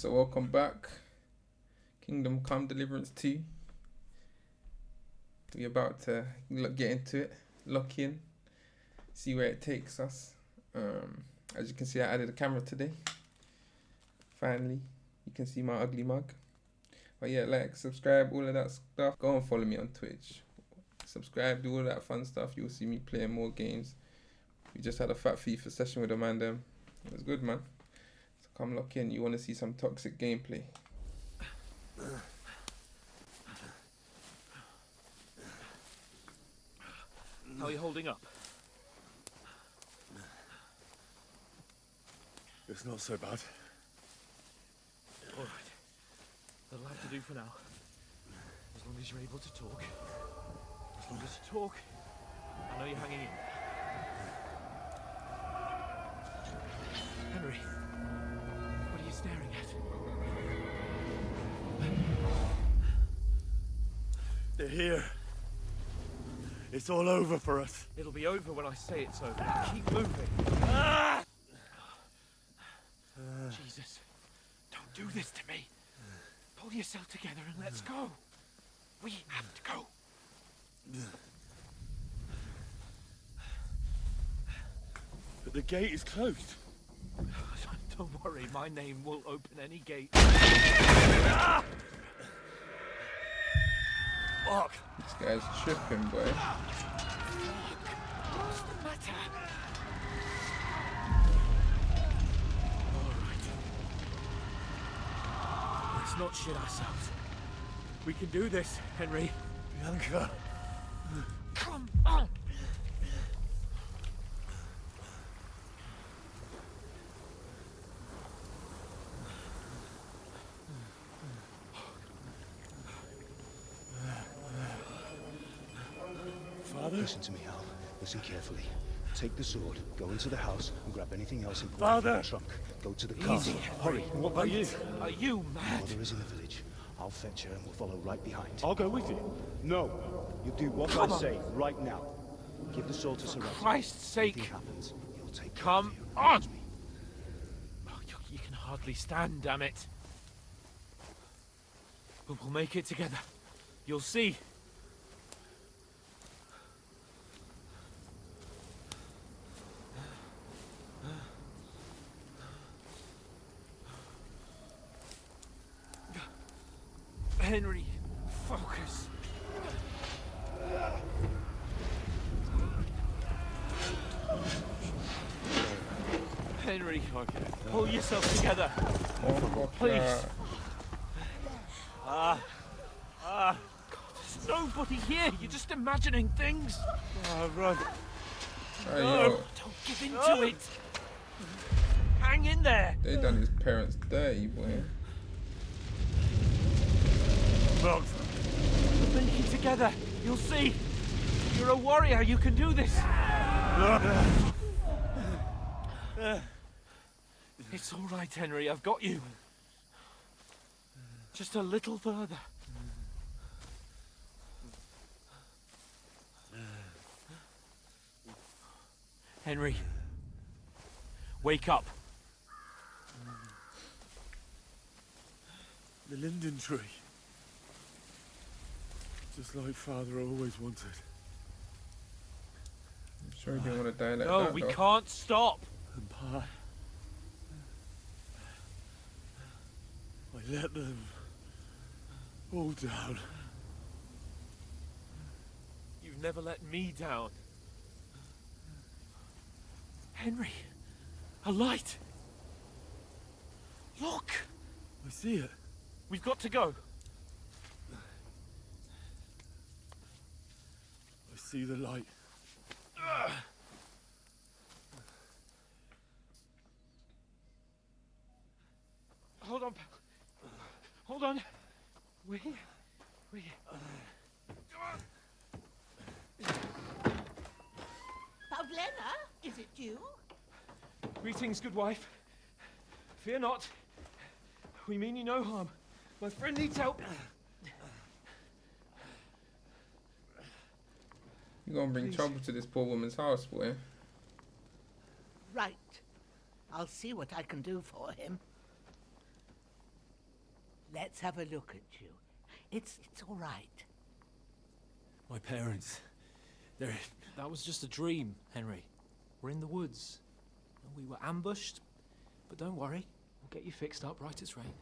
So welcome back. Kingdom Come Deliverance 2. We're about to get into it, lock in, see where it takes us. As you can see, I added a camera today. Finally, you can see my ugly mug. But yeah, like, subscribe, all of that stuff. Go and follow me on Twitch. Subscribe, do all that fun stuff. You'll see me playing more games. We just had a fat FIFA session with Amanda. It was good, man. So come lock in. You want to see some toxic gameplay. How are you holding up? It's not so bad. All right. That'll have to do for now. As long as you're able to talk. As long as you talk, I know you're hanging in there. Henry, what are you staring at? They're here. It's all over for us. It'll be over when I say it's over. Keep moving. Jesus, don't do this to me. Pull yourself together and let's go. We have to go. But the gate is closed. Don't worry, my name will open any gate. Fuck. This guy's tripping, boy. What's the matter? All right. Let's not shit ourselves. We can do this, Henry. Bianca. Come on! Father? Listen to me, Al. Listen carefully. Take the sword, go into the house, and grab anything else important Father! from the trunk. Go to the castle. Hurry. What about you? Are you mad? Mother is in the village. I'll fetch her and we'll follow right behind. I'll go with you. No. You do what Come I on. say right now. Give the sword to Sir Christ's sake! Anything happens, he'll take care Come of you. on! Trust me. Oh, you can hardly stand, damn it. But we'll make it together. You'll see. Henry, focus. Henry, pull yourself together. Oh, Please. God. There's nobody here. You're just imagining things. Run. Hey, No, yo, don't give in to it. Hang in there. they done his parents dirty, boy. Run. We'll make it together. You'll see. You're a warrior. You can do this. It's all right, Henry. I've got you. Just a little further. Henry, wake up. The linden tree. Just like Father always wanted. I'm sure he didn't want to die like No, that, we though. can't stop. And Pa. I let them all down. You've never let me down. Henry, a light. Look, I see it. we've got to go. I see the light. Hold on, pal. Hold on. We. Pavlena, is it you? Greetings, good wife. Fear not. We mean you no harm. My friend needs help. You're gonna bring Please. trouble to this poor woman's house, boy. Right. I'll see what I can do for him. Let's have a look at you. It's all right. My parents. That was just a dream, Henry. We're in the woods. We were ambushed, but don't worry. We'll get you fixed up right as rain.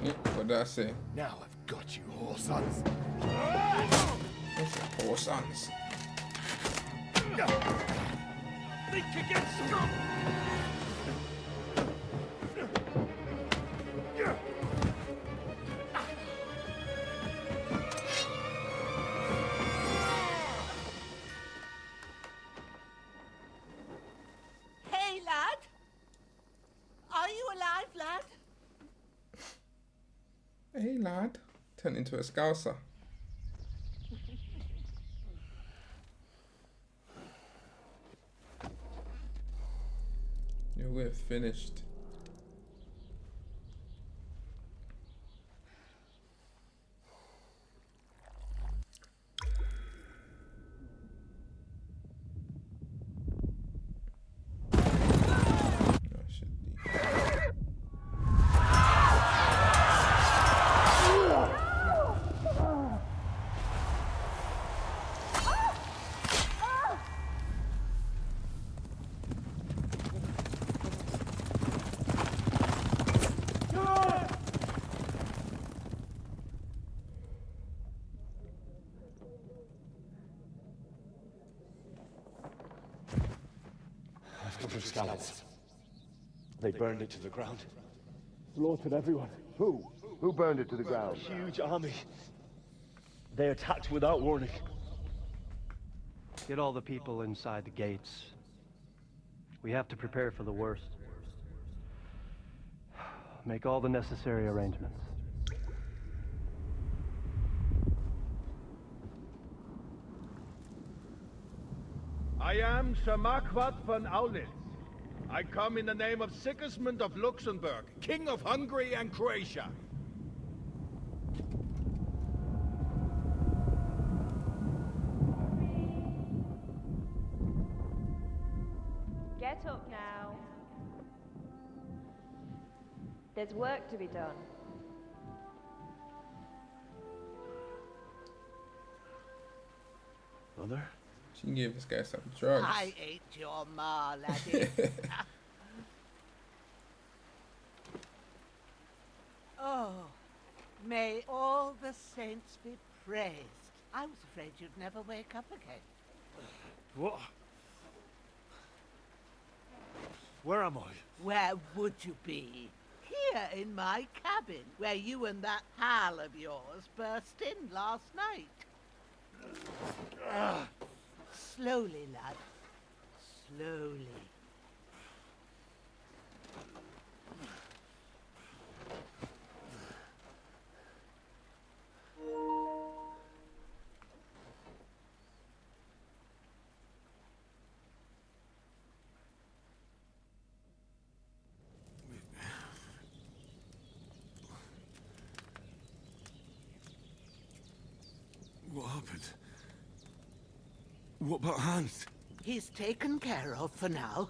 Yeah, what did I say? Now I've got you, whore sons. Whore sons. Think again, scum! Hey, lad. Are you alive, lad? Hey, lad. Turned into a scouser. Yeah, we're finished. Oh, shit. I've come from scouts. They burned it to the ground. Slaughtered everyone. Who? Who burned it to the ground? Huge army. They attacked without warning. Get all the people inside the gates. We have to prepare for the worst. Make all the necessary arrangements. I am Sir Marquardt von Aulitz. I come in the name of Sigismund of Luxembourg, King of Hungary and Croatia. Get up now. There's work to be done. Mother? She can give this guy some drugs. I ain't your ma, laddie. Oh, may all the saints be praised. I was afraid you'd never wake up again. What? Where am I? Where would you be? Here in my cabin, where you and that pal of yours burst in last night. Slowly, lad. Slowly. What happened? What about Hans? He's taken care of for now,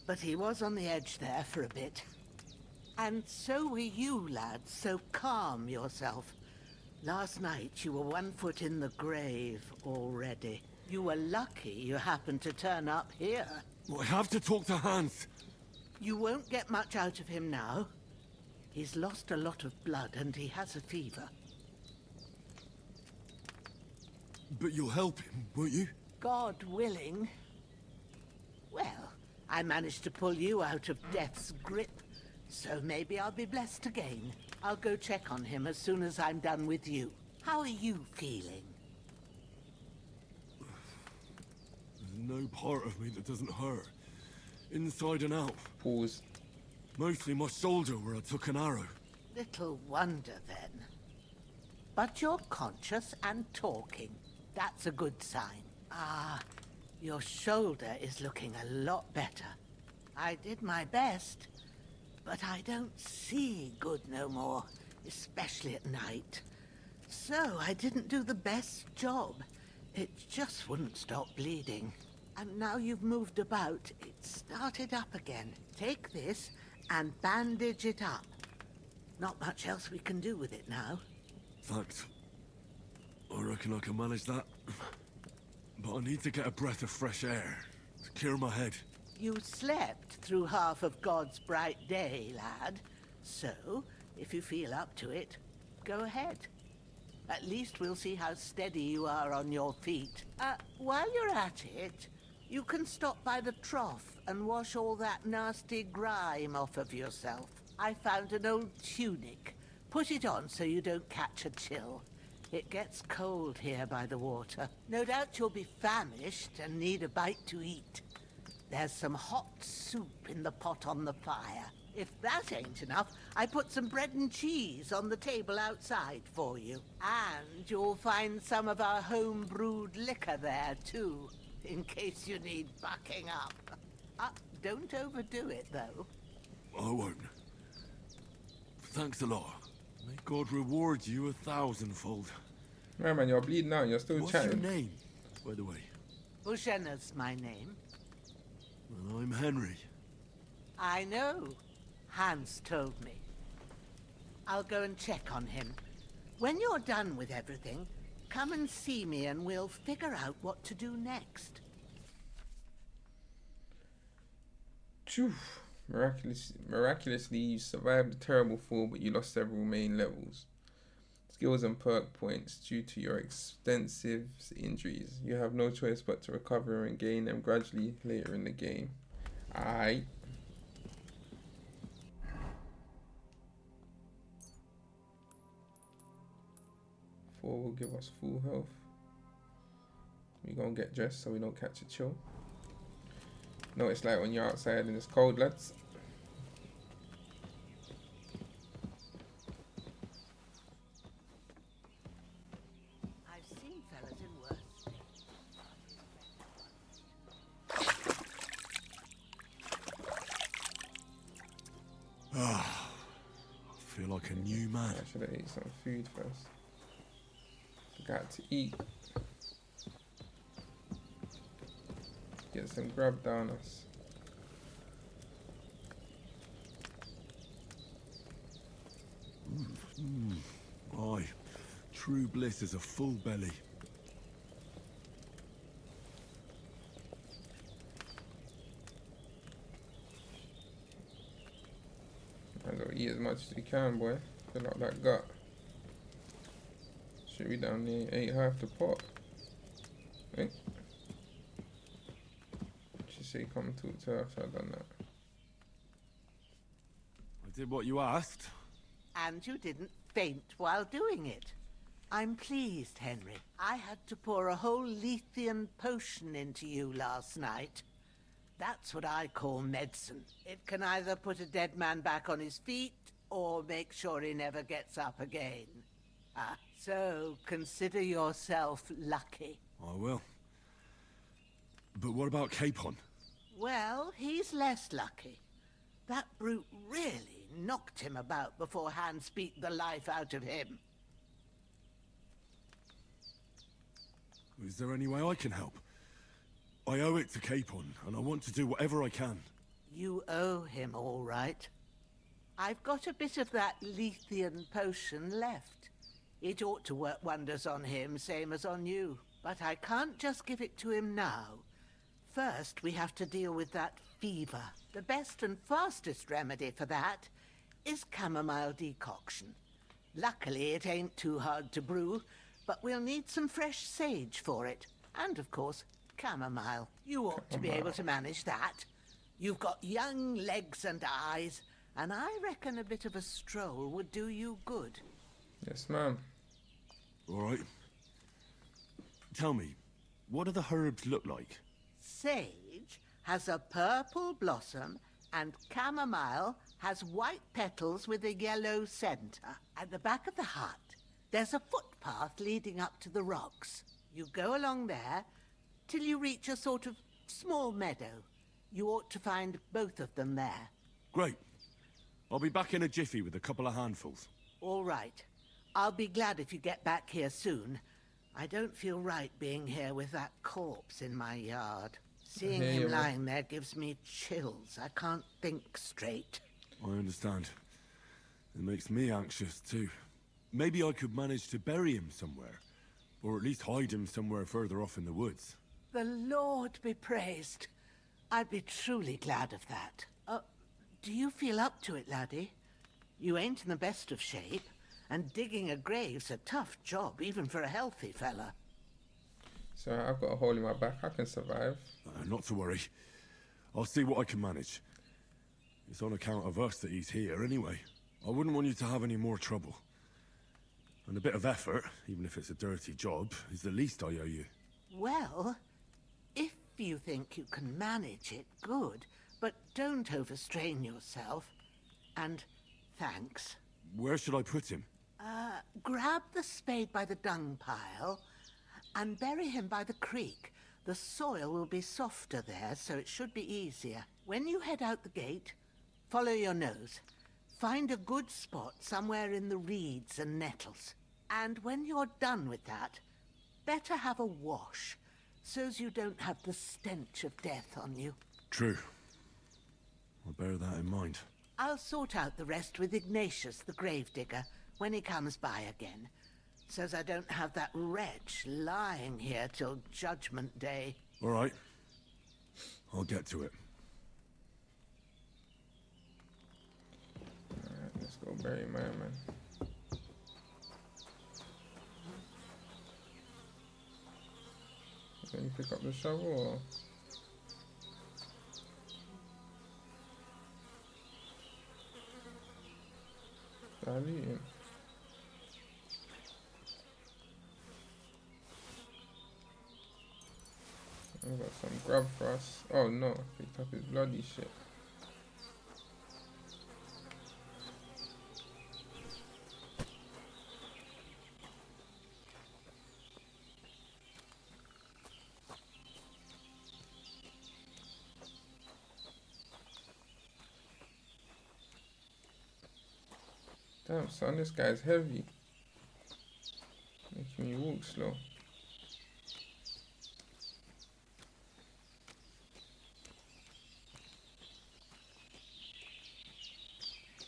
but he was on the edge there for a bit. And so were you, lad, so calm yourself. Last night you were 1 foot in the grave already. You were lucky you happened to turn up here. Well, I have to talk to Hans. You won't get much out of him now. He's lost a lot of blood and he has a fever. But you'll help him, won't you? God willing. Well, I managed to pull you out of death's grip, so maybe I'll be blessed again. I'll go check on him as soon as I'm done with you. How are you feeling? There's no part of me that doesn't hurt. Inside and out. Pause. Mostly my shoulder where I took an arrow. Little wonder then. But you're conscious and talking. That's a good sign. Ah, your shoulder is looking a lot better. I did my best, but I don't see good no more, especially at night. So I didn't do the best job. It just wouldn't stop bleeding. And now you've moved about, it started up again. Take this and bandage it up. Not much else we can do with it now. Thanks. I reckon I can manage that. But I need to get a breath of fresh air to clear my head. You slept through half of God's bright day, lad. So, if you feel up to it, go ahead. At least we'll see how steady you are on your feet. While you're at it, you can stop by the trough and wash all that nasty grime off of yourself. I found an old tunic. Put it on so you don't catch a chill. It gets cold here by the water. No doubt you'll be famished and need a bite to eat. There's some hot soup in the pot on the fire. If that ain't enough, I put some bread and cheese on the table outside for you. And you'll find some of our home-brewed liquor there, too, in case you need bucking up. Don't overdo it, though. I won't. Thanks a lot. May God reward you 1,000-fold. Right, man, you're bleeding out. You're still What's chatting. your name, by the way? Bushenna's my name. Well, I'm Henry. I know. Hans told me. I'll go and check on him. When you're done with everything, come and see me and we'll figure out what to do next. Phew. Miraculously, you survived a terrible fall, but you lost several main levels. Skills and perk points due to your extensive injuries. You have no choice but to recover and gain them gradually later in the game. Aight. 4 will give us full health. We gonna get dressed so we don't catch a chill. No, it's like when you're outside and it's cold, lads. I've seen fellas in worse. I feel like a new man. I should have ate some food first. Forgot to eat. Get some grub down us. Aye, true bliss is a full belly. I gotta eat as much as you can, boy. Fill out that gut. Should we down there ate half the pot? Eh? She said come talk to her, so I done that. I did what you asked. And you didn't faint while doing it. I'm pleased, Henry. I had to pour a whole Lethean potion into you last night. That's what I call medicine. It can either put a dead man back on his feet, or make sure he never gets up again. So consider yourself lucky. I will. But what about Capon? Well, he's less lucky. That brute really knocked him about before Hans beat the life out of him. Is there any way I can help? I owe it to Capon, and I want to do whatever I can. You owe him, all right. I've got a bit of that Lethean potion left. It ought to work wonders on him, same as on you. But I can't just give it to him now. First, we have to deal with that fever. The best and fastest remedy for that is chamomile decoction. Luckily, it ain't too hard to brew, but we'll need some fresh sage for it. And, of course, chamomile. You ought to be able to manage that. You've got young legs and eyes, and I reckon a bit of a stroll would do you good. Yes, ma'am. All right. Tell me, what do the herbs look like? Sage has a purple blossom, and chamomile has white petals with a yellow center. At the back of the hut, there's a footpath leading up to the rocks. You go along there till you reach a sort of small meadow. You ought to find both of them there. Great. I'll be back in a jiffy with a couple of handfuls. All right. I'll be glad if you get back here soon. I don't feel right being here with that corpse in my yard. Seeing hear him you, man. lying there gives me chills. I can't think straight. I understand. It makes me anxious too. Maybe I could manage to bury him somewhere. Or at least hide him somewhere further off in the woods. The Lord be praised. I'd be truly glad of that. Do you feel up to it, laddie? You ain't in the best of shape, and digging a grave's a tough job, even for a healthy fella. So I've got a hole in my back. I can survive. Not to worry. I'll see what I can manage. It's on account of us that he's here anyway. I wouldn't want you to have any more trouble. And a bit of effort, even if it's a dirty job, is the least I owe you. Well, if you think you can manage it, good. But don't overstrain yourself. And thanks. Where should I put him? Grab the spade by the dung pile and bury him by the creek. The soil will be softer there, so it should be easier. When you head out the gate, follow your nose. Find a good spot somewhere in the reeds and nettles. And when you're done with that, better have a wash, so's you don't have the stench of death on you. True. I'll bear that in mind. I'll sort out the rest with Ignatius, the gravedigger, when he comes by again, so's I don't have that wretch lying here till Judgment Day. All right. I'll get to it. Alright, let's go bury my man. Can you pick up the shovel or? Start eating. I got some grub for us. Oh no, I picked up his bloody shit. Damn son, this guy's heavy. Making me walk slow.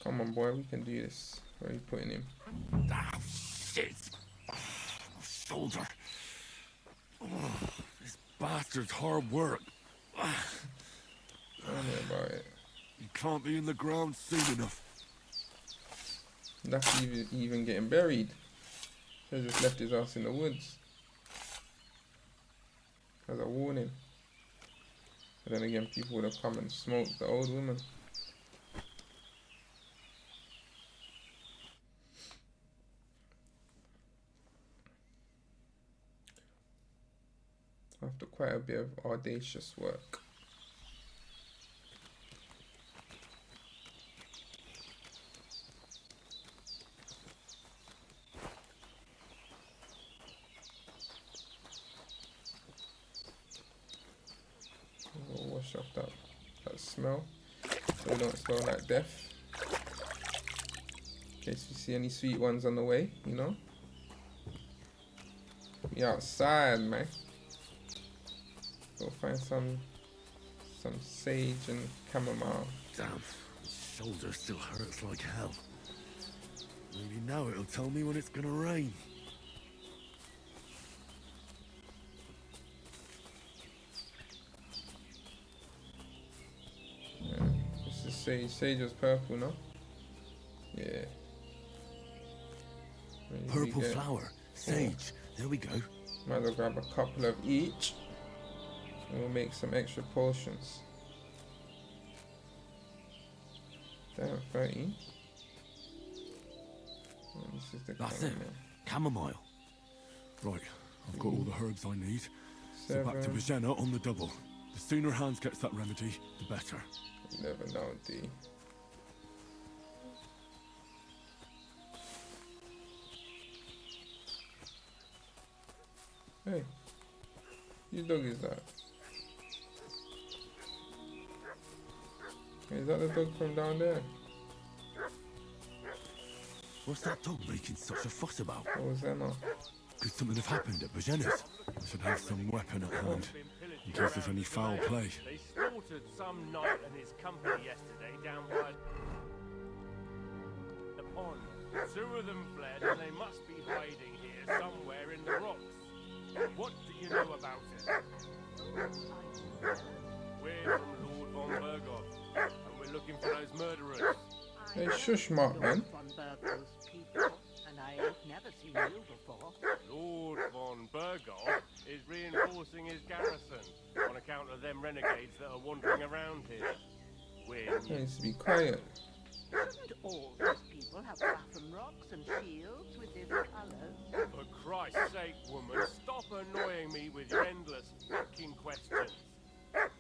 Come on boy, we can do this. Where are you putting him? Ah, shit! Oh, my shoulder. Oh, this bastard's hard work. Don't worry about it. You can't be in the ground soon enough. That's even getting buried. They just left his ass in the woods. As a warning. But then again, people would have come and smoked the old woman. After quite a bit of audacious work. We'll wash off that smell so we don't smell like death. In case you see any sweet ones on the way, you know. We outside, man. Go find some sage and chamomile. Damn, my shoulder still hurts like hell. Maybe now it'll tell me when it's gonna rain. Yeah, this is sage. Sage was purple, no? Yeah. Maybe Purple flower, sage. There we go. Might as well grab a couple of each. And we'll make some extra potions. Damn, 13. Oh, this is the That's it. Chamomile. Right, I've got all the herbs I need. So back to 7. Vigenna on the double. The sooner Hans gets that remedy, the better. You never know, D. Hey, whose dog is that? Is that the dog from down there? What's that dog making such a fuss about? What was that now? Could something have happened at Vigenna's? I should have some weapon at hand, in case there's any foul play. They slaughtered some knight and his company yesterday down by the pond. 2 of them fled, and they must be hiding here somewhere in the rocks. What do you know about it? We're from Lord von Berghoff, and we're looking for those murderers. Hey, shush, Mark, man. Von Berghoff's people, and I ain't never seen you before. Lord von Berghoff is reinforcing his garrison on account of them renegades that are wandering around here. We're He needs to be quiet. Shouldn't all these people have waffen rocks and shields with different colours? For Christ's sake, woman, stop annoying me with your endless fucking questions.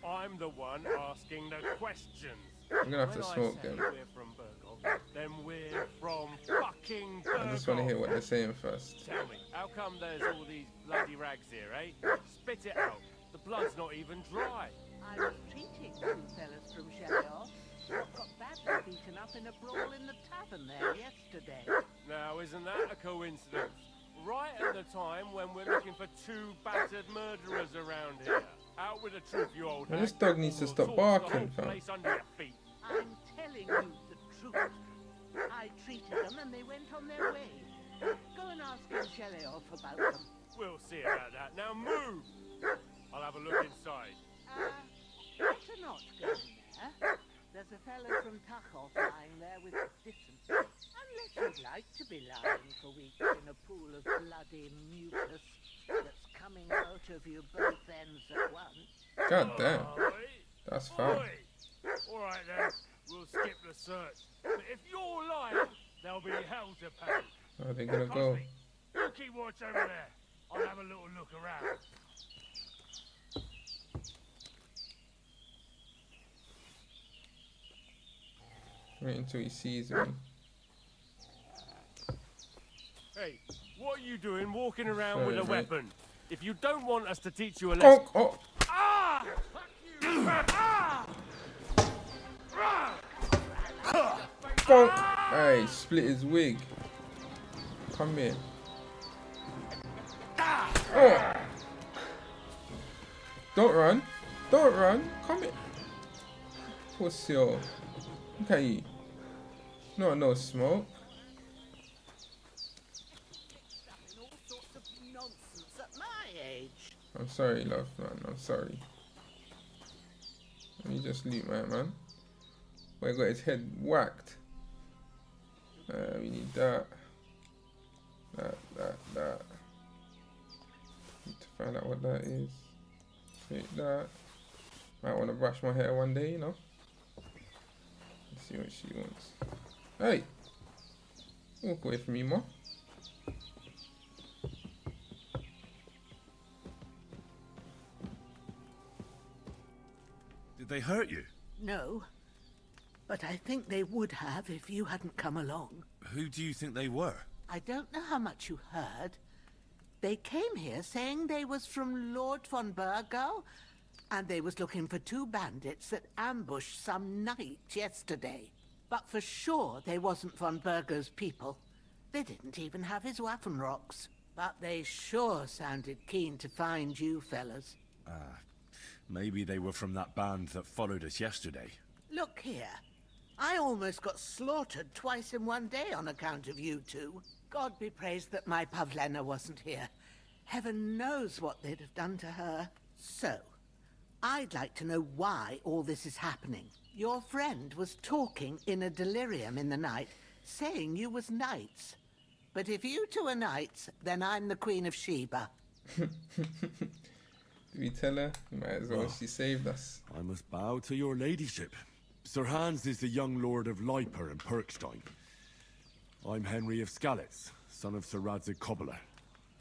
I'm the one asking the questions. I'm gonna have to smoke them. them. We're from Berghoff, then we're from fucking Berghoff. I just want to hear what they're saying first. Tell me, how come there's all these bloody rags here, eh? Spit it out. The blood's not even dry. I was treating 2 fellas from Shelley what got badly beaten up in a brawl in the tavern there yesterday. Now, isn't that a coincidence? Right at the time when we're looking for 2 battered murderers around here. Out with the truth, you old Man, hag. this dog needs to stop barking, fam. Place under your feet. I'm telling you the truth. I treated them and they went on their way. Go and ask Shelley about them. We'll see about that. Now move! I'll have a look inside. Better not go in there. There's a fellow from Tachov lying there with dysentery. Unless you'd like to be lying for weeks in a pool of bloody mucus that's coming out of you both ends at once. God damn. Oi, That's foul. oi. All right then, we'll skip the search. But if you're lying, there'll be hell to pay. Where are they gonna go? Cosby, you keep watch over there. I'll have a little look around. Wait until he sees me. Hey, what are you doing walking around Sorry, with a mate. weapon? If you don't want us to teach you a lesson... Bonk! Oh! Ah! Fuck you! Ah! Bonk! Hey, split his wig. Come here. Oh! Don't run. Don't run. Come here. Pussy. Look at you. No smoke. In all sorts of nonsense at my age. I'm sorry, love, man. I'm sorry. Let me just loot my man. Boy got his head whacked. We need that. That. Need to find out what that is. Take that. Might want to brush my hair one day, you know. Let's see what she wants. Hey! Walk away from me, ma. Did they hurt you? No, but I think they would have if you hadn't come along. Who do you think they were? I don't know how much you heard. They came here saying they was from Lord von Bergo, and they was looking for 2 bandits that ambushed some knight yesterday. But for sure they wasn't von Bergo's people. They didn't even have his waffen rocks. But they sure sounded keen to find you fellas. Maybe they were from that band that followed us yesterday. Look here. I almost got slaughtered twice in one day on account of you 2. God be praised that my Pavlena wasn't here. Heaven knows what they'd have done to her. So, I'd like to know why all this is happening. Your friend was talking in a delirium in the night, saying you was knights. But if you 2 are knights, then I'm the Queen of Sheba. Did we tell her? Might as well. She saved us. I must bow to your ladyship. Sir Hans is the young lord of Leiper and Perkstein. I'm Henry of Skalitz, son of Sir Radzig Kobyla,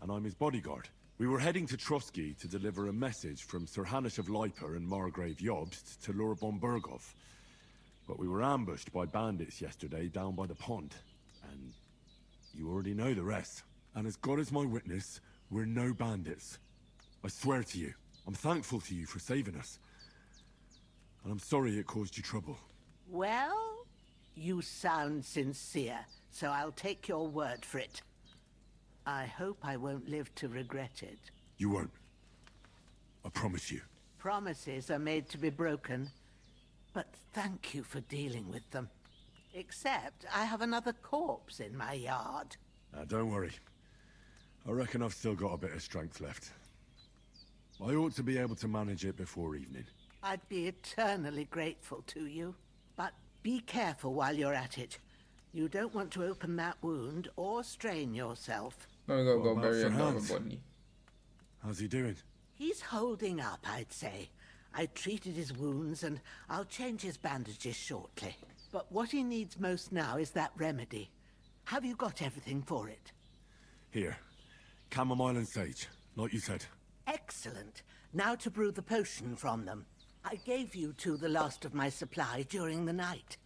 and I'm his bodyguard. We were heading to Trusky to deliver a message from Sir Hanish of Leiper and Margrave Jobst to Lord von Berghoff. But we were ambushed by bandits yesterday down by the pond. And you already know the rest. And as God is my witness, we're no bandits. I swear to you, I'm thankful to you for saving us. And I'm sorry it caused you trouble. Well, you sound sincere, so I'll take your word for it. I hope I won't live to regret it. You won't. I promise you. Promises are made to be broken, but thank you for dealing with them. Except I have another corpse in my yard. Don't worry. I reckon I've still got a bit of strength left. I ought to be able to manage it before evening. I'd be eternally grateful to you. But be careful while you're at it. You don't want to open that wound or strain yourself. Now we gotta What go about bury Sir another Hans? body. How's he doing? He's holding up, I'd say. I treated his wounds and I'll change his bandages shortly. But what he needs most now is that remedy. Have you got everything for it? Here. Chamomile and sage, like you said. Excellent. Now to brew the potion from them. I gave you two the last of my supply during the night.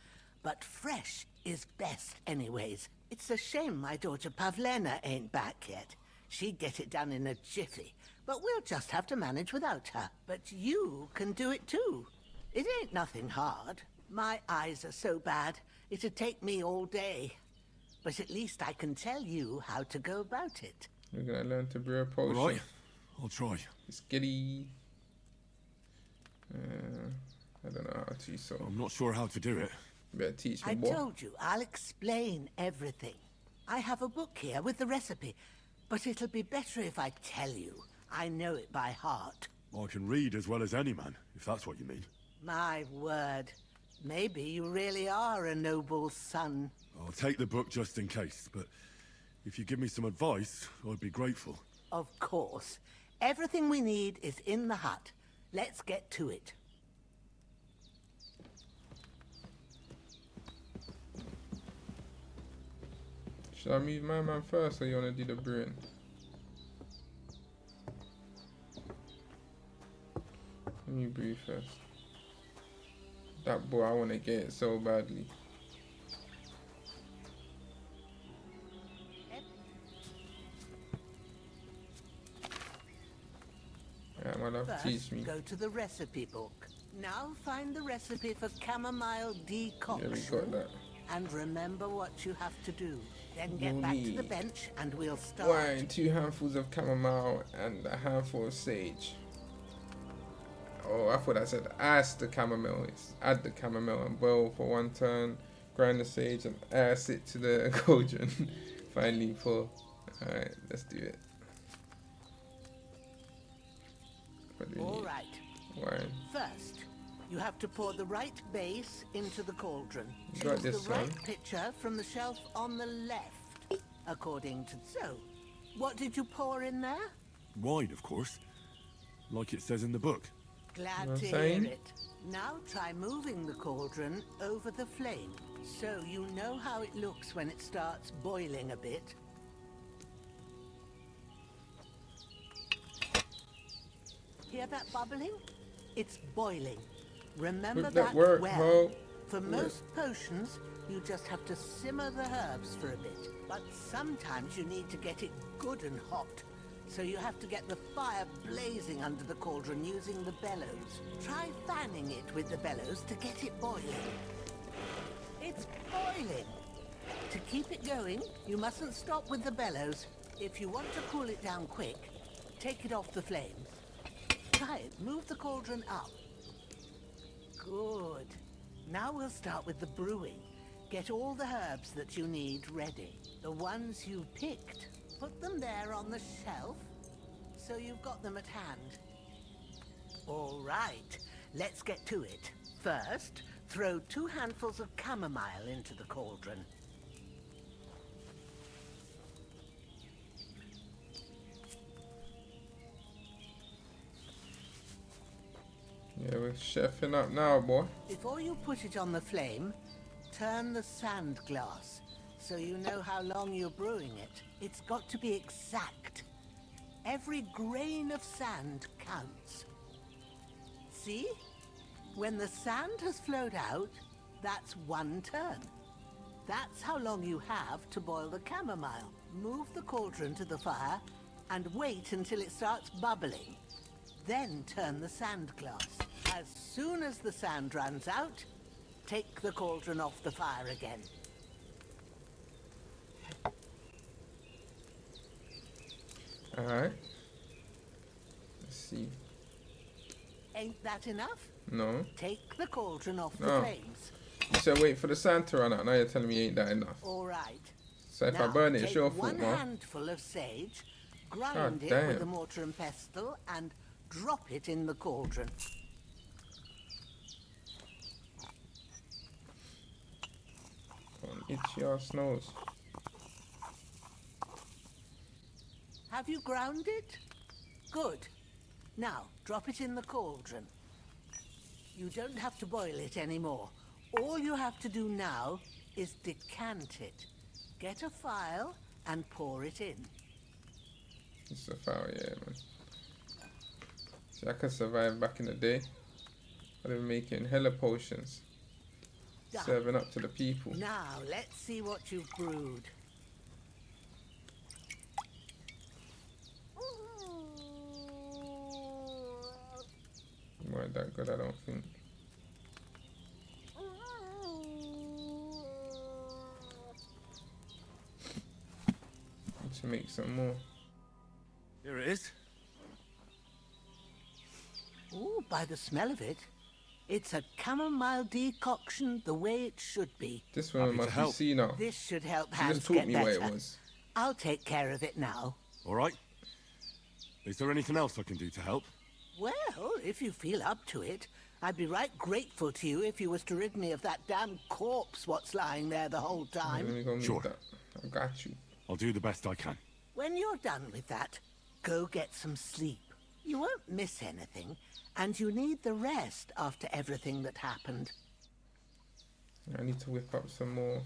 But fresh is best anyways. It's a shame my daughter Pavlena ain't back yet. She'd get it done in a jiffy. But we'll just have to manage without her. But you can do it too. It ain't nothing hard. My eyes are so bad, it'd take me all day. But at least I can tell you how to go about it. We're gonna learn to brew a potion. All right, I'll try. It's giddy. I don't know how to, so I'm not sure how to do it. you better teach me I more. told you, I'll explain everything. I have a book here with the recipe, but it'll be better if I tell you. I know it by heart. I can read as well as any man, if that's what you mean. My word. Maybe you really are a noble son. I'll take the book just in case, but if you give me some advice, I'd be grateful. Of course. Everything we need is in the hut. Let's get to it. Should I move my man first, or you wanna do the brewing? Let me brew first. That boy, I wanna get it so badly. Alright, my love, teach First, me. go to the recipe book. Now find the recipe for chamomile Yeah, decoction. we got that. And remember what you have to do. Then get You'll back to the need bench and we'll start. Wine, 2 handfuls of chamomile, and a handful of sage. Oh, I thought I said add the chamomile. It's add the chamomile and boil for 1 turn. Grind the sage and add it to the cauldron. Finally pour. Alright, let's do it. What do we All need? right. Wine. First, you have to pour the right base into the cauldron. You got Choose this, the right son. pitcher from the shelf on the left, according to... So, what did you pour in there? Wine, of course. Like it says in the book. Glad You know to what I'm saying? hear it. Now try moving the cauldron over the flame, so you know how it looks when it starts boiling a bit. Hear that bubbling? It's boiling. Remember Would that that work, well. Mo? For most potions, you just have to simmer the herbs for a bit. But sometimes you need to get it good and hot. So you have to get the fire blazing under the cauldron using the bellows. Try fanning it with the bellows to get it boiling. It's boiling. To keep it going, you mustn't stop with the bellows. If you want to cool it down quick, take it off the flames. Try it. Move the cauldron up. Good. Now we'll start with the brewing. Get all the herbs that you need ready. The ones you picked. Put them there on the shelf, so you've got them at hand. All right, let's get to it. First, throw 2 handfuls of chamomile into the cauldron. Yeah, we're chefing up now, boy. Before you put it on the flame, turn the sand glass, so you know how long you're brewing it. It's got to be exact. Every grain of sand counts. See? When the sand has flowed out, that's 1 turn. That's how long you have to boil the chamomile. Move the cauldron to the fire and wait until it starts bubbling. Then turn the sand glass. As soon as the sand runs out, take the cauldron off the fire again. Alright. Let's see. Ain't that enough? No. Take the cauldron off the No. flames. You said wait for the sand to run out. Now you're telling me ain't that enough. All right. So if Now, I burn it, it's take your fault, one Ma. handful of sage, grind God it damn. with a mortar and pestle, and drop it in the cauldron. Itchy ass nose. Have you ground it? Good. Now, drop it in the cauldron. You don't have to boil it anymore. All you have to do now is decant it. Get a file and pour it in. It's a foul, yeah, man. See, I could survive back in the day. I'd been making hella potions. Done. Serving up to the people. Now, let's see what you've brewed. Weren't that good, I don't think. Need to make some more. Here it is. Ooh, by the smell of it, it's a chamomile decoction the way it should be. This one Happy to must be help. seen now. This should help She Hans just taught get me better. what it was. I'll take care of it now. All right. Is there anything else I can do to help? Well, if you feel up to it, I'd be right grateful to you if you was to rid me of that damn corpse what's lying there the whole Let time. me go meet Sure. that. I got you. I'll do the best I can. When you're done with that, go get some sleep. You won't miss anything, and you need the rest after everything that happened. I need to whip up some more.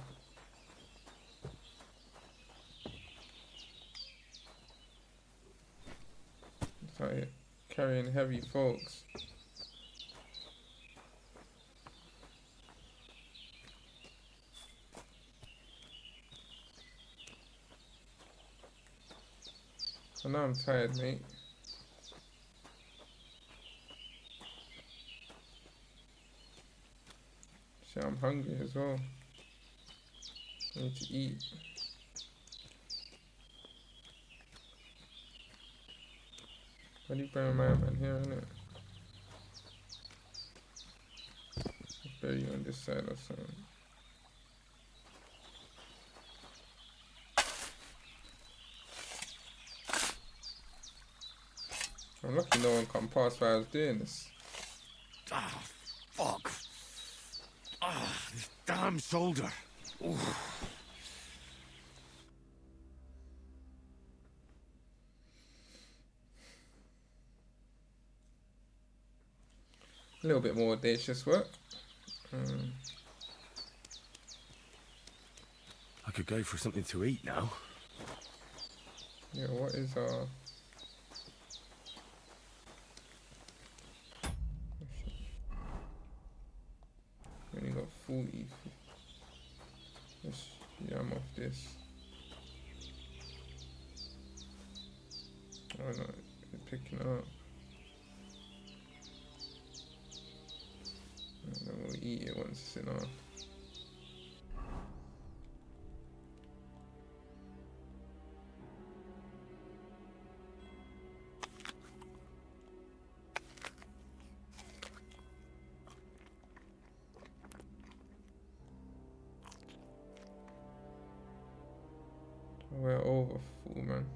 Sorry, carrying heavy, folks. I know I'm tired, mate. Shit, I'm hungry as well. I need to eat. What do you bring my man here, innit? Bury you on this side or something. I'm lucky no one come past while I was doing this. Ah, fuck. Ah, this damn shoulder. Oof. A little bit more audacious work. I could go for something to eat now. Yeah, what is our... We only got 40. Yeah, I'm off this. Oh no, it's picking up. And then we'll eat it once it's enough. We're over full, man.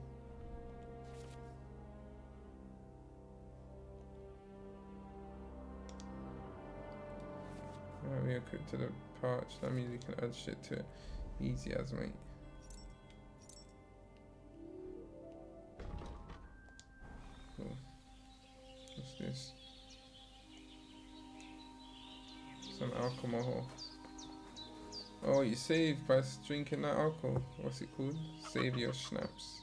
Alright, we equipped to the parch. That means we can add shit to it. Easy as, mate. Cool. What's this? Some alcohol. Oh, you save by drinking that alcohol. What's it called? Save your schnapps.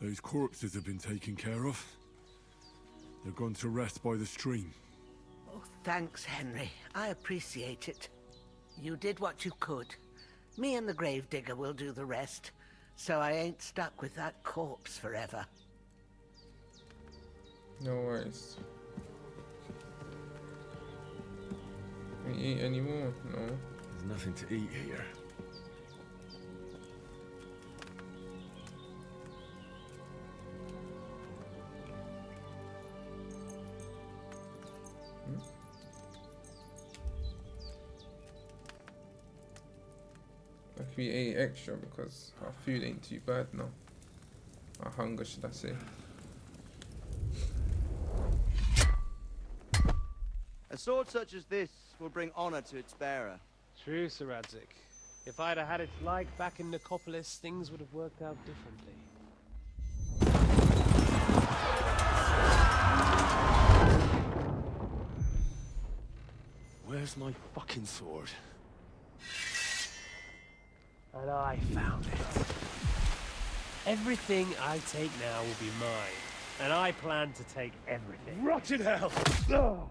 Those corpses have been taken care of. They're gone to rest by the stream. Oh, thanks, Henry. I appreciate it. You did what you could. Me and the gravedigger will do the rest, so I ain't stuck with that corpse forever. No worries. We eat anymore? No. There's nothing to eat here. if we ate extra because our food ain't too bad now. Our hunger, should I say. A sword such as this will bring honor to its bearer. True, Sir Radzik. If I'd have had its like back in Nicopolis, things would have worked out differently. Where's my fucking sword? And I found it. Everything I take now will be mine, and I plan to take everything. Rotted hell!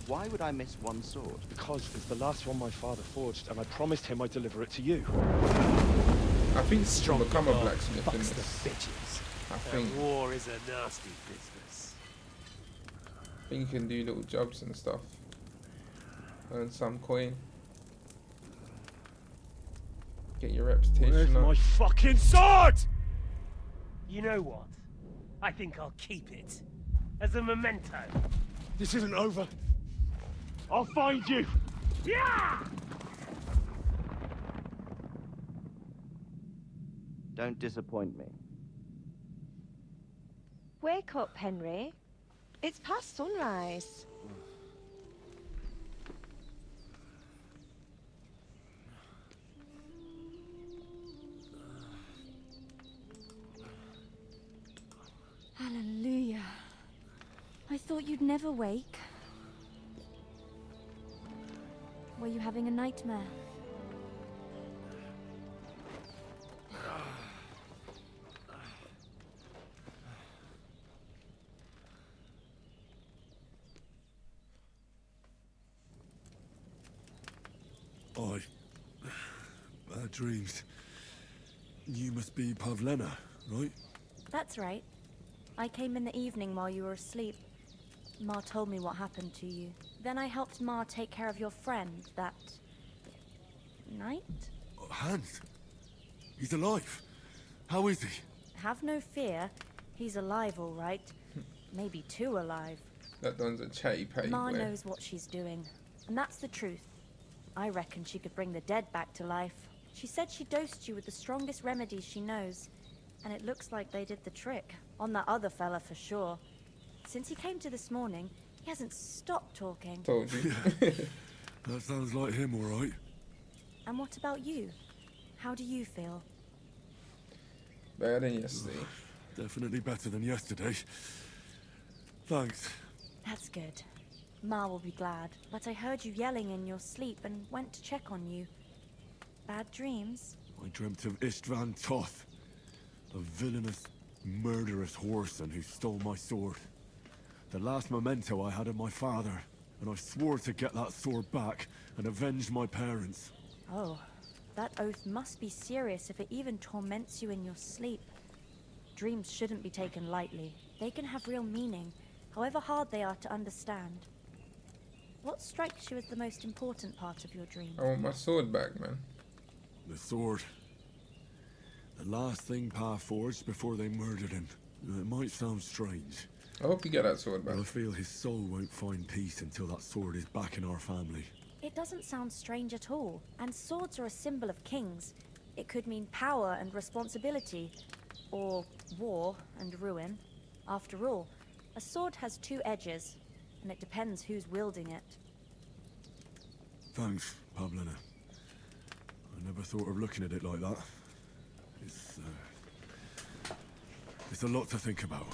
Why would I miss one sword? Because it's the last one my father forged, and I promised him I'd deliver it to you. I think strong become a blacksmith in Fucks this. the bitches. I think War is a nasty business. you can do little jobs and stuff. Earn some coin. Get your reputation Where's up. my fucking sword? You know what? I think I'll keep it. As a memento. This isn't over. I'll find you! Yeah! Don't disappoint me. Wake up, Henry. It's past sunrise. Hallelujah. I thought you'd never wake. Were you having a nightmare? Bad dreams. You must be Pavlena, right? That's right. I came in the evening while you were asleep. Ma told me what happened to you. Then I helped Ma take care of your friend that night? Hans? He's alive. How is he? Have no fear. He's alive, all right. Maybe too alive. That one's a chatty patty Ma boy. knows what she's doing. And that's the truth. I reckon she could bring the dead back to life. She said she dosed you with the strongest remedies she knows. And it looks like they did the trick. On that other fella for sure. Since he came to this morning, he hasn't stopped talking. Told you. That sounds like him, all right. And what about you? How do you feel? Better than yesterday. Definitely better than yesterday. Thanks. That's good. Ma will be glad. But I heard you yelling in your sleep and went to check on you. Bad dreams? I dreamt of Istvan Toth, a villainous, murderous whoreson who stole my sword. The last memento I had of my father, and I swore to get that sword back and avenge my parents. Oh, that oath must be serious if it even torments you in your sleep. Dreams shouldn't be taken lightly. They can have real meaning, however hard they are to understand. What strikes you as the most important part of your dream? I want my sword back, man. The sword. The last thing Pa forged before they murdered him. It might sound strange, I hope you get that sword back. but I feel his soul won't find peace until that sword is back in our family. It doesn't sound strange at all. And swords are a symbol of kings. It could mean power and responsibility. Or war and ruin. After all, a sword has two edges, and it depends who's wielding it. Thanks, Pavlena. I never thought of looking at it like that. It's a lot to think about.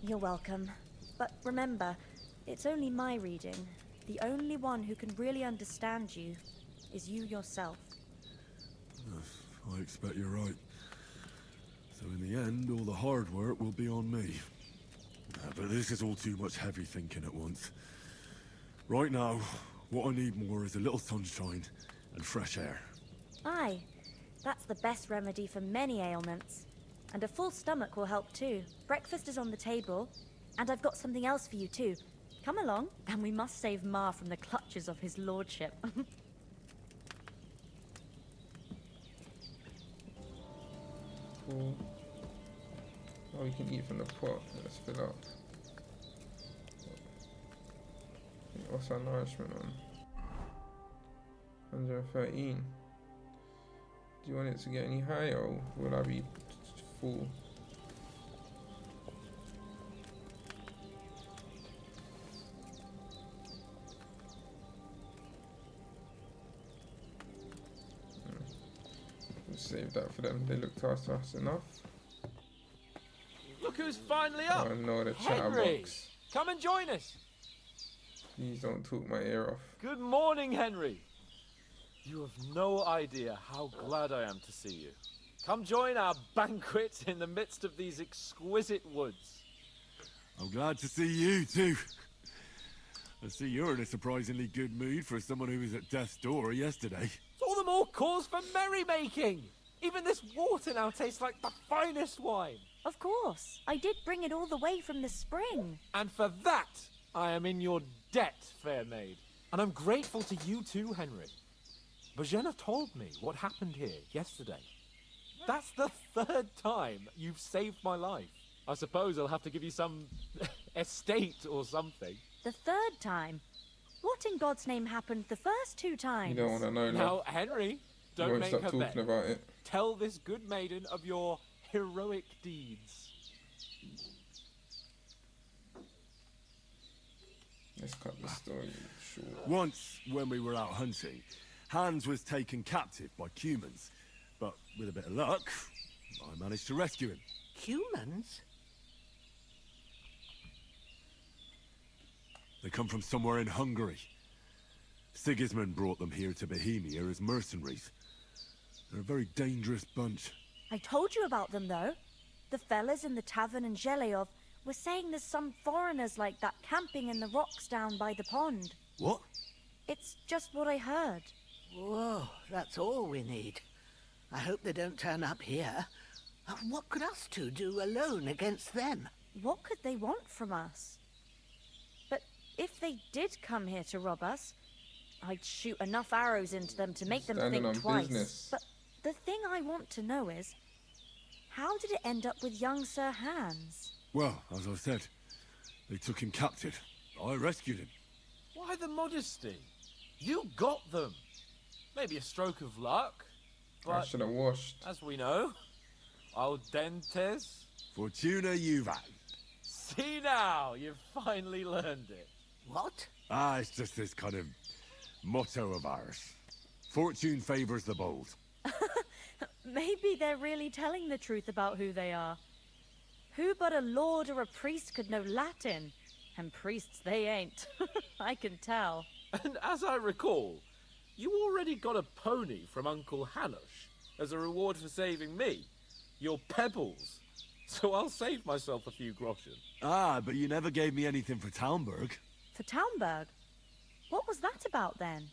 You're welcome. But remember, it's only my reading. The only one who can really understand you is you yourself. I expect you're right. So in the end, all the hard work will be on me. But this is all too much heavy thinking at once. Right now, what I need more is a little sunshine and fresh air. Aye, that's the best remedy for many ailments. And a full stomach will help too. Breakfast is on the table, and I've got something else for you too. Come along, and we must save Ma from the clutches of his lordship. Cool. Oh, we can eat from the pot. Let's fill up. What's our nourishment on? 113. Do you want it to get any higher, or will I be full? We'll save that for them. They looked after us enough. Look who's finally up! Oh no, the Henry! chatterbox. Come and join us! Please don't talk my ear off. Good morning, Henry. You have no idea how glad I am to see you. Come join our banquet in the midst of these exquisite woods. I'm glad to see you too. I see you're in a surprisingly good mood for someone who was at death's door yesterday. It's all the more cause for merrymaking. Even this water now tastes like the finest wine. Of course. I did bring it all the way from the spring. And for that, I am in your debt, fair maid. And I'm grateful to you too, Henry. Bajena told me what happened here yesterday. That's the 3rd time you've saved my life. I suppose I'll have to give you some estate or something. The 3rd time? What in God's name happened the first 2 times? You don't want to know, Now, Henry, don't make stop her talking bet. about it. Tell this good maiden of your heroic deeds. Let's cut the story short. Once, when we were out hunting, Hans was taken captive by humans. But with a bit of luck, I managed to rescue him. Humans? They come from somewhere in Hungary. Sigismund brought them here to Bohemia as mercenaries. They're a very dangerous bunch. I told you about them, though. The fellas in the tavern in Zheleov were saying there's some foreigners like that camping in the rocks down by the pond. What? It's just what I heard. Whoa, that's all we need. I hope they don't turn up here. What could us two do alone against them? What could they want from us? But if they did come here to rob us, I'd shoot enough arrows into them to make them Standing think on twice. business. But the thing I want to know is, how did it end up with young Sir Hans? Well, as I said, they took him captive. I rescued him. Why the modesty? You got them. Maybe a stroke of luck, I but should have washed. as we know, al dentes. Fortuna juvat. See now, you've finally learned it. What? Ah, it's just this kind of motto of ours. Fortune favors the bold. Maybe they're really telling the truth about who they are. Who but a lord or a priest could know Latin? And priests they ain't. I can tell. And as I recall, you already got a pony from Uncle Hanush as a reward for saving me. Your pebbles. So I'll save myself a few groschen. Ah, but you never gave me anything for Talmberg. For Talmberg? What was that about then?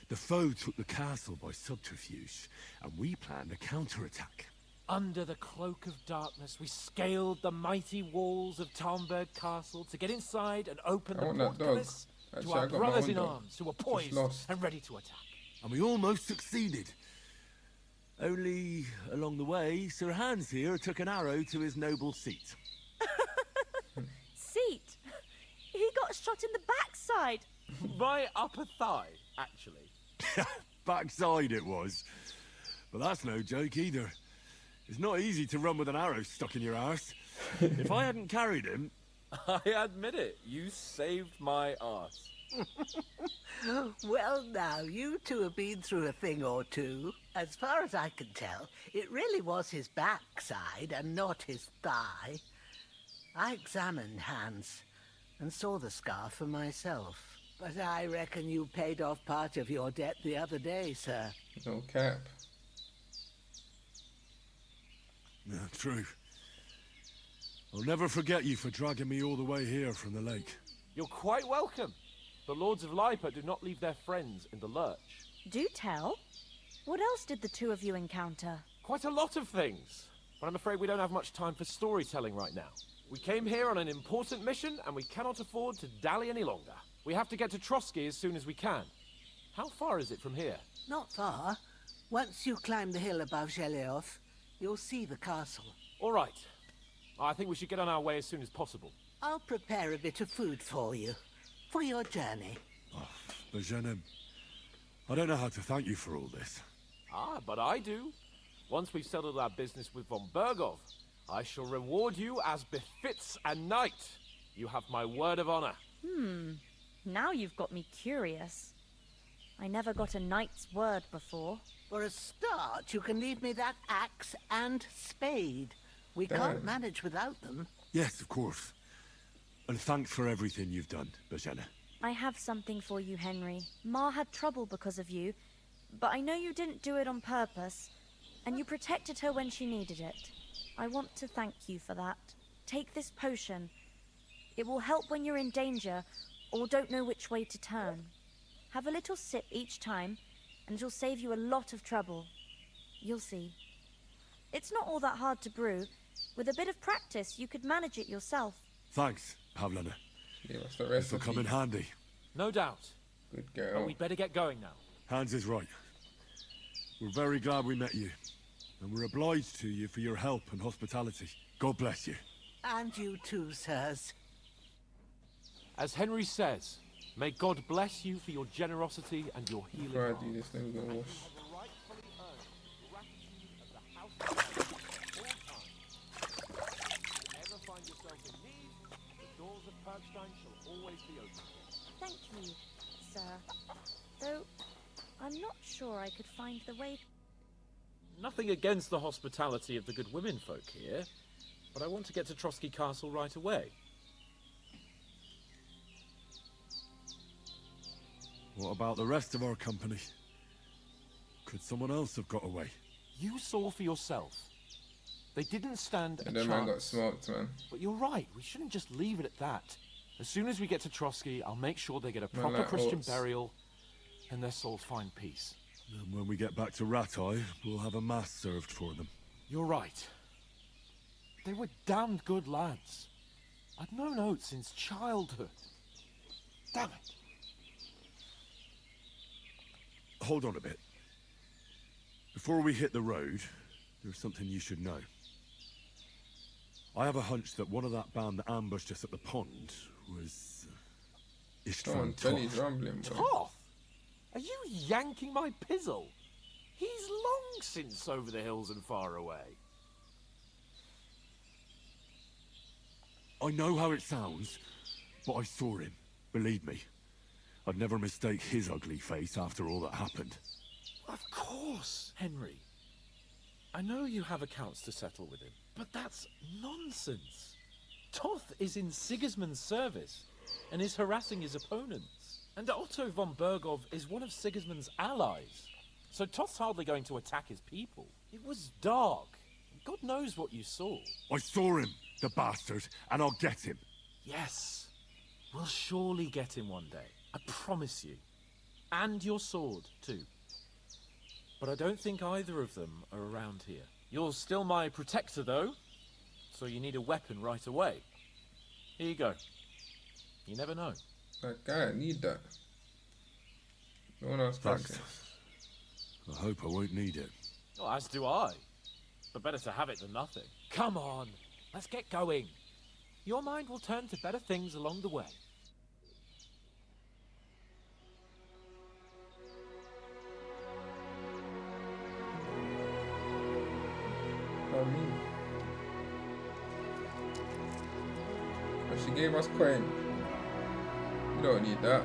The foe took the castle by subterfuge, and we planned a counterattack. Under the cloak of darkness, we scaled the mighty walls of Talmberg Castle to get inside and open I the want that dog. portcullis to Actually, our I got my brothers own in dog. arms who were Just poised lost. and ready to attack. And we almost succeeded. Only, along the way, Sir Hans here took an arrow to his noble seat. Seat? He got shot in the backside. My upper thigh, actually. Backside it was. But that's no joke either. It's not easy to run with an arrow stuck in your arse. If I hadn't carried him... I admit it, you saved my arse. Well, now, you two have been through a thing or two. As far as I can tell, it really was his backside and not his thigh. I examined Hans and saw the scar for myself. But I reckon you paid off part of your debt the other day, sir. No cap. Yeah, true. I'll never forget you for dragging me all the way here from the lake. You're quite welcome. The Lords of Lipa do not leave their friends in the lurch. Do tell. What else did the two of you encounter? Quite a lot of things. But I'm afraid we don't have much time for storytelling right now. We came here on an important mission, and we cannot afford to dally any longer. We have to get to Trotsky as soon as we can. How far is it from here? Not far. Once you climb the hill above Zheleov, you'll see the castle. All right. I think we should get on our way as soon as possible. I'll prepare a bit of food for you, for your journey. Bajena, I don't know how to thank you for all this. Ah, but I do. Once we've settled our business with von Bergov, I shall reward you as befits a knight. You have my word of honor. Now you've got me curious. I never got a knight's word before. For a start, you can leave me that axe and spade. We can't manage without them. Yes, of course. And thanks for everything you've done, Bajena. I have something for you, Henry. Ma had trouble because of you, but I know you didn't do it on purpose, and you protected her when she needed it. I want to thank you for that. Take this potion. It will help when you're in danger or don't know which way to turn. Have a little sip each time, and it'll save you a lot of trouble. You'll see. It's not all that hard to brew. With a bit of practice, you could manage it yourself. Thanks, Pavlana. Yeah, what's the This rest will of come in handy. No doubt. Good But girl. we'd better get going now. Hans is right. We're very glad we met you. And we're obliged to you for your help and hospitality. God bless you. And you too, sirs. As Henry says, may God bless you for your generosity and your healing Before I heart. do this, let me go wash. Thank you, sir. Though, I'm not sure I could find the way. Nothing against the hospitality of the good women folk here, but I want to get to Trotsky Castle right away. What about the rest of our company? Could someone else have got away? You saw for yourself. They didn't stand a And then man got chance. smoked, man. But you're right, we shouldn't just leave it at that. As soon as we get to Trotsky, I'll make sure they get a Man, proper like Christian oats. burial, and their souls find peace. And when we get back to Ratai, we'll have a mass served for them. You're right. They were damned good lads. I'd known Oates since childhood. Damn it. Hold on a bit. Before we hit the road, there's something you should know. I have a hunch that one of that band that ambushed us at the pond was... Someone Istvan belly's Toth. rumbling, bro. Toth? Are you yanking my pizzle? He's long since over the hills and far away. I know how it sounds, but I saw him. Believe me. I'd never mistake his ugly face after all that happened. Of course, Henry. I know you have accounts to settle with him, but that's nonsense. Toth is in Sigismund's service and is harassing his opponents. And Otto von Bergov is one of Sigismund's allies. So Toth's hardly going to attack his people. It was dark. God knows what you saw. I saw him, the bastard, and I'll get him. Yes. We'll surely get him one day. I promise you. And your sword, too. But I don't think either of them are around here. You're still my protector, though. So you need a weapon right away. Here you go. You never know. That guy, I need that. No one else got Thanks. it. I hope I won't need it. Oh, as do I. But better to have it than nothing. Come on. Let's get going. Your mind will turn to better things along the way. For me. But she gave us coin. We don't need that.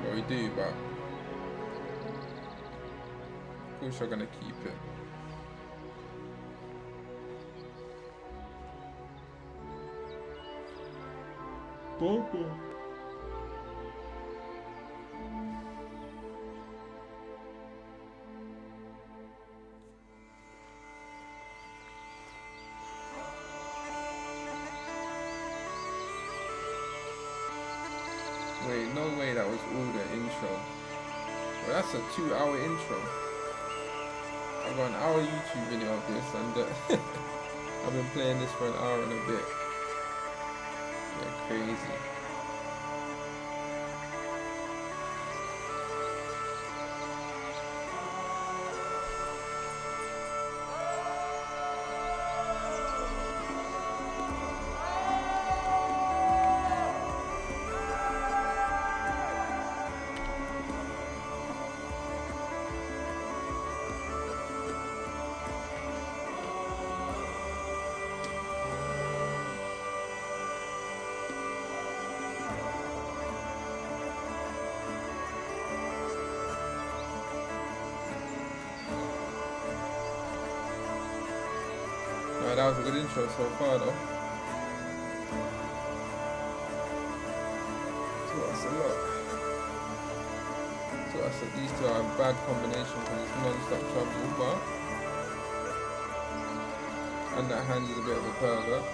Well, we do, but of course you're gonna keep it. Wait, no way that was all the intro. Well, that's a 2-hour intro. I've got an hour YouTube video of this and I've been playing this for an hour and a bit. Yeah, crazy. That was a good intro so far, though. Taught us a lot. Taught us that these two are a bad combination because it's non-stop trouble, but and that hand is a bit of a pervert,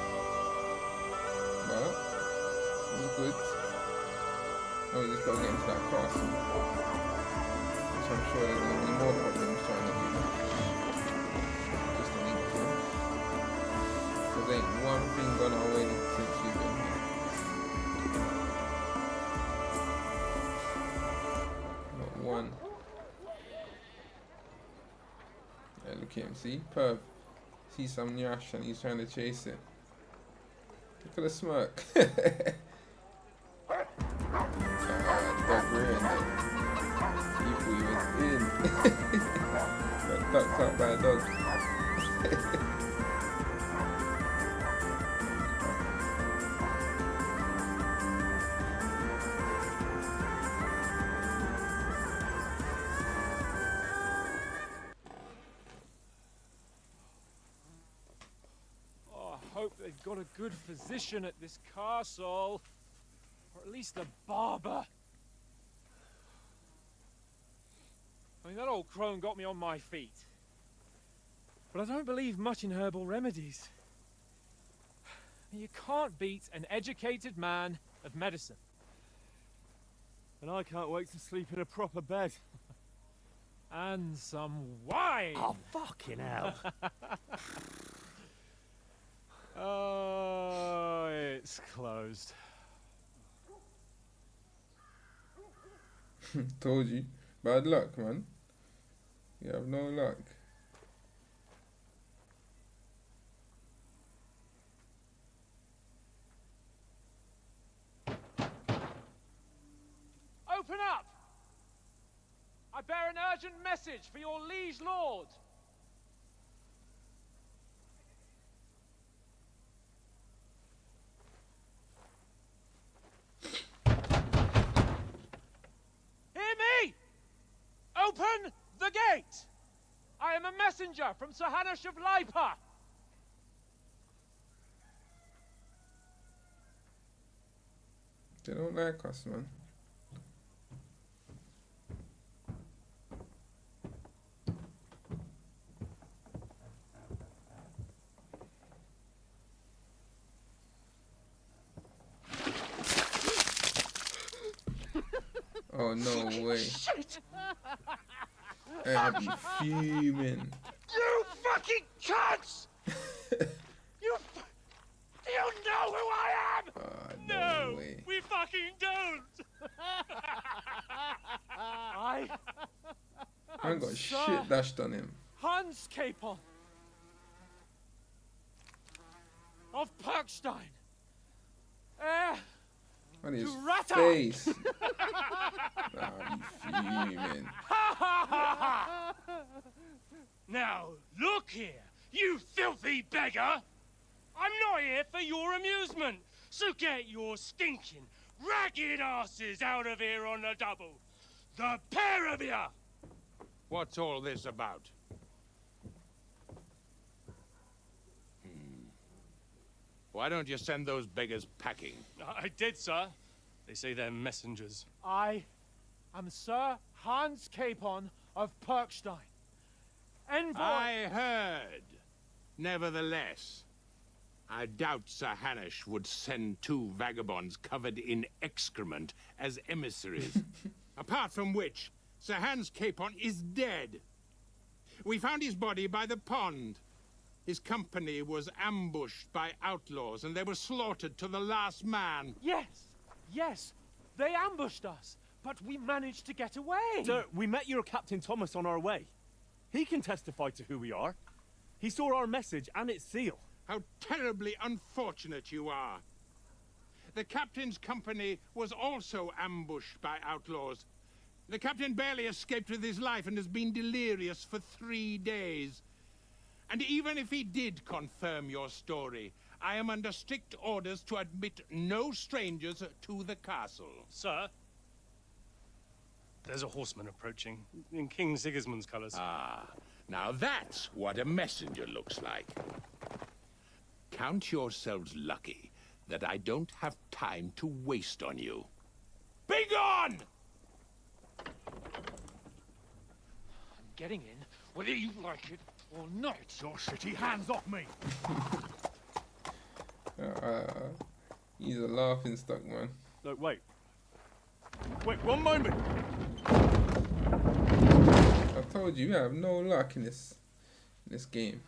but it's good. Oh, we just gotta get into that castle, which I'm sure there's gonna be more problems trying to do that. Just to meet them. Because ain't one thing gone our way since we've been here. Not one. Yeah, look at him, see? Perv. See some nyash and he's trying to chase it. Look at the smirk. Dog ruined it. He thought he was in. Got ducked up by a dog. Oh, I hope they've got a good physician at this castle. Or at least a barber. I mean, that old crone got me on my feet. But I don't believe much in herbal remedies. You can't beat an educated man of medicine. And I can't wait to sleep in a proper bed. And some wine! Oh, fucking hell. Oh, it's closed. Told you. Bad luck, man. You have no luck. Open up! I bear an urgent message for your liege lord. Hear me! Open the gate! I am a messenger from Sir Hanush of Lipa. They don't like us, man. Oh, no way. Shit! I'd be fuming. You fucking cunts! You know who I am? No way. We fucking don't! I ain't got shit dashed on him. Hans Capon of Perkstein. On his Rata. face. I'd be fuming. Now, look here, you filthy beggar! I'm not here for your amusement, so get your stinking, ragged asses out of here on the double. The pair of you! What's all this about? Why don't you send those beggars packing? I did, sir. They say they're messengers. I am Sir Hans Capon of Perkstein. Envoy. I heard. Nevertheless, I doubt Sir Hanush would send two vagabonds covered in excrement as emissaries. Apart from which, Sir Hans Capon is dead. We found his body by the pond. His company was ambushed by outlaws, and they were slaughtered to the last man. Yes, they ambushed us, but we managed to get away. Sir, we met your Captain Thomas on our way. He can testify to who we are. He saw our message and its seal. How terribly unfortunate you are. The captain's company was also ambushed by outlaws. The captain barely escaped with his life and has been delirious for 3 days. And even if he did confirm your story, I am under strict orders to admit no strangers to the castle. Sir, there's a horseman approaching in King Sigismund's colours. Ah, now that's what a messenger looks like. Count yourselves lucky that I don't have time to waste on you. Be gone! I'm getting in, whether you like it or not. Your shitty hands off me! He's a laughing stock, man. Look, wait. Wait, one moment! I told you, you have no luck in this game.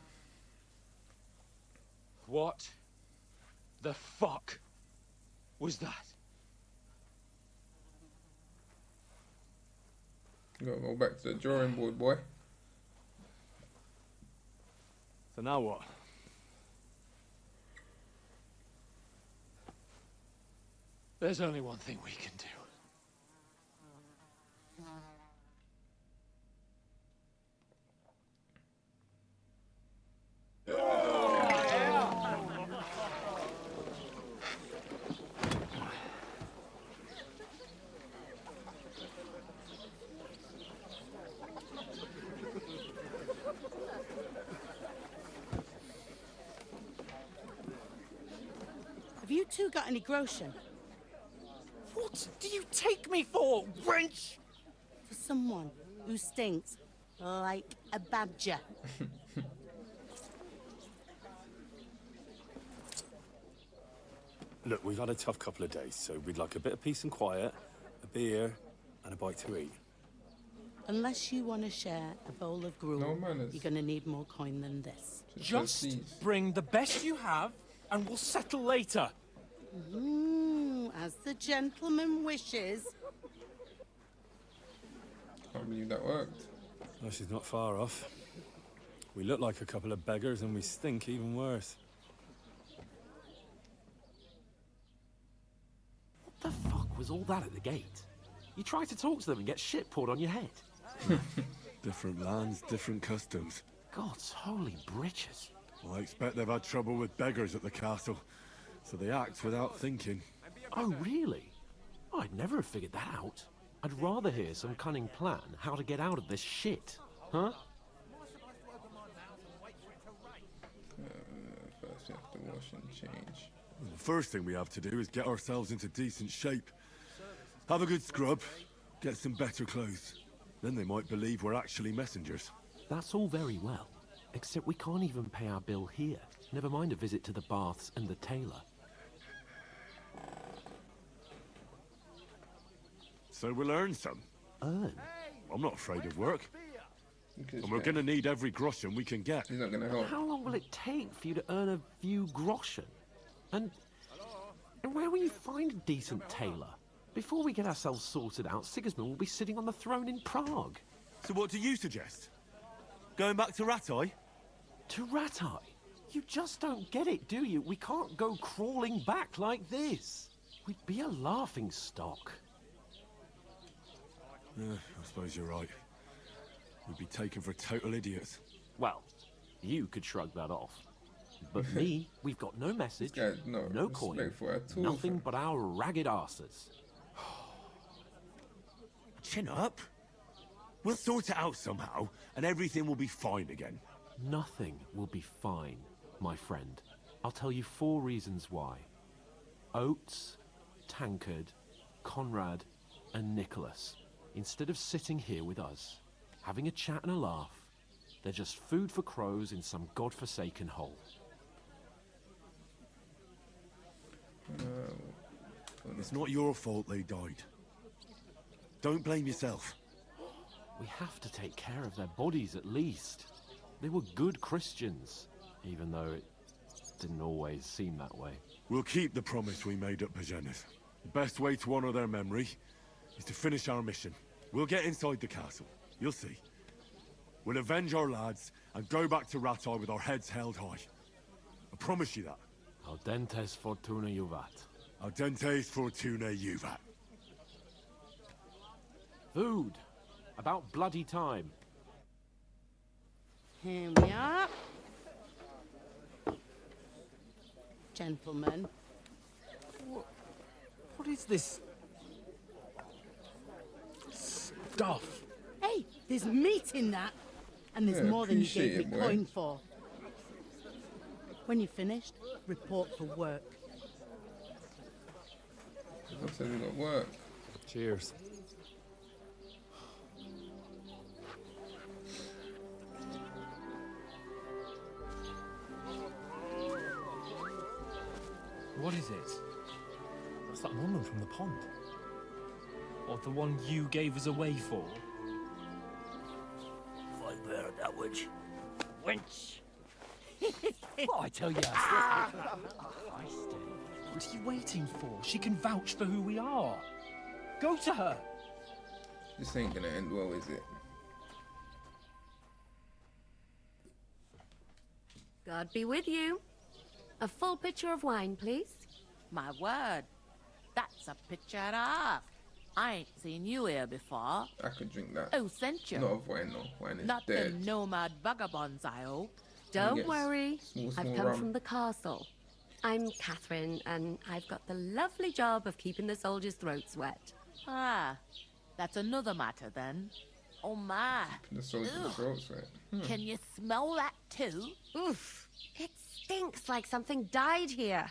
What the fuck was that? You gotta go back to the drawing board, boy. So now what? There's only one thing we can do. Have you two got any groschen? What do you take me for, wench? For someone who stinks like a badger. Look, we've had a tough couple of days, so we'd like a bit of peace and quiet, a beer, and a bite to eat. Unless you want to share a bowl of gruel, No manners. you're going to need more coin than this. Just bring the best you have, and we'll settle later. As the gentleman wishes. Can't believe that worked. Well, she's not far off. We look like a couple of beggars, and we stink even worse. What the fuck was all that at the gate? You try to talk to them and get shit poured on your head. Different lands, different customs. God's holy britches. Well, I expect they've had trouble with beggars at the castle, so they act without thinking. Oh, really? I'd never have figured that out. I'd rather hear some cunning plan how to get out of this shit. Huh? First we have to wash and change. Well, the first thing we have to do is get ourselves into decent shape. Have a good scrub, get some better clothes. Then they might believe we're actually messengers. That's all very well, except we can't even pay our bill here. Never mind a visit to the baths and the tailor. So we'll earn some. Earn? I'm not afraid of work. Because And we're gonna need every groschen we can get. He's not gonna help. How long will it take for you to earn a few groschen? And where will you find a decent tailor? Before we get ourselves sorted out, Sigismund will be sitting on the throne in Prague. So what do you suggest? Going back to Ratai? To Ratai? You just don't get it, do you? We can't go crawling back like this. We'd be a laughing stock. I suppose you're right. We'd be taken for total idiots. Well, you could shrug that off. But me, we've got no message, no coin, nothing but our ragged arses. Chin up. We'll sort it out somehow, and everything will be fine again. Nothing will be fine, my friend. I'll tell you 4 reasons why. Oates, Tankard, Conrad, and Nicholas, instead of sitting here with us, having a chat and a laugh, they're just food for crows in some godforsaken hole. It's not your fault they died. Don't blame yourself. We have to take care of their bodies at least. They were good Christians, even though it didn't always seem that way. We'll keep the promise we made at Bajena's. The best way to honor their memory is to finish our mission. We'll get inside the castle. You'll see. We'll avenge our lads and go back to Ratai with our heads held high. I promise you that. Audentes fortuna juvat. Audentes fortuna juvat. Food. About bloody time. Here we are. Gentlemen. What is this stuff? Hey, there's meat in that. And there's Yeah, more than you appreciate gave it, me boy. coin for. When you're finished, report for work. I said we got work. Cheers. What is it? That's that woman from the pond. Or the one you gave us away for? If I heard that witch. Wench! What I tell you? What are you waiting for? She can vouch for who we are. Go to her. This ain't gonna end well, is it? God be with you. A full pitcher of wine, please. My word, that's a picture and a half. I ain't seen you here before. I could drink that. Who sent you? Not of wine, no. Wine is Not dead. the nomad vagabonds, I hope. Don't worry. Small I've come rum. from the castle. I'm Catherine, and I've got the lovely job of keeping the soldiers' throats wet. Ah, that's another matter then. Oh my. The soldiers' Ugh. throats, right? Can you smell that too? Oof. It stinks like something died here.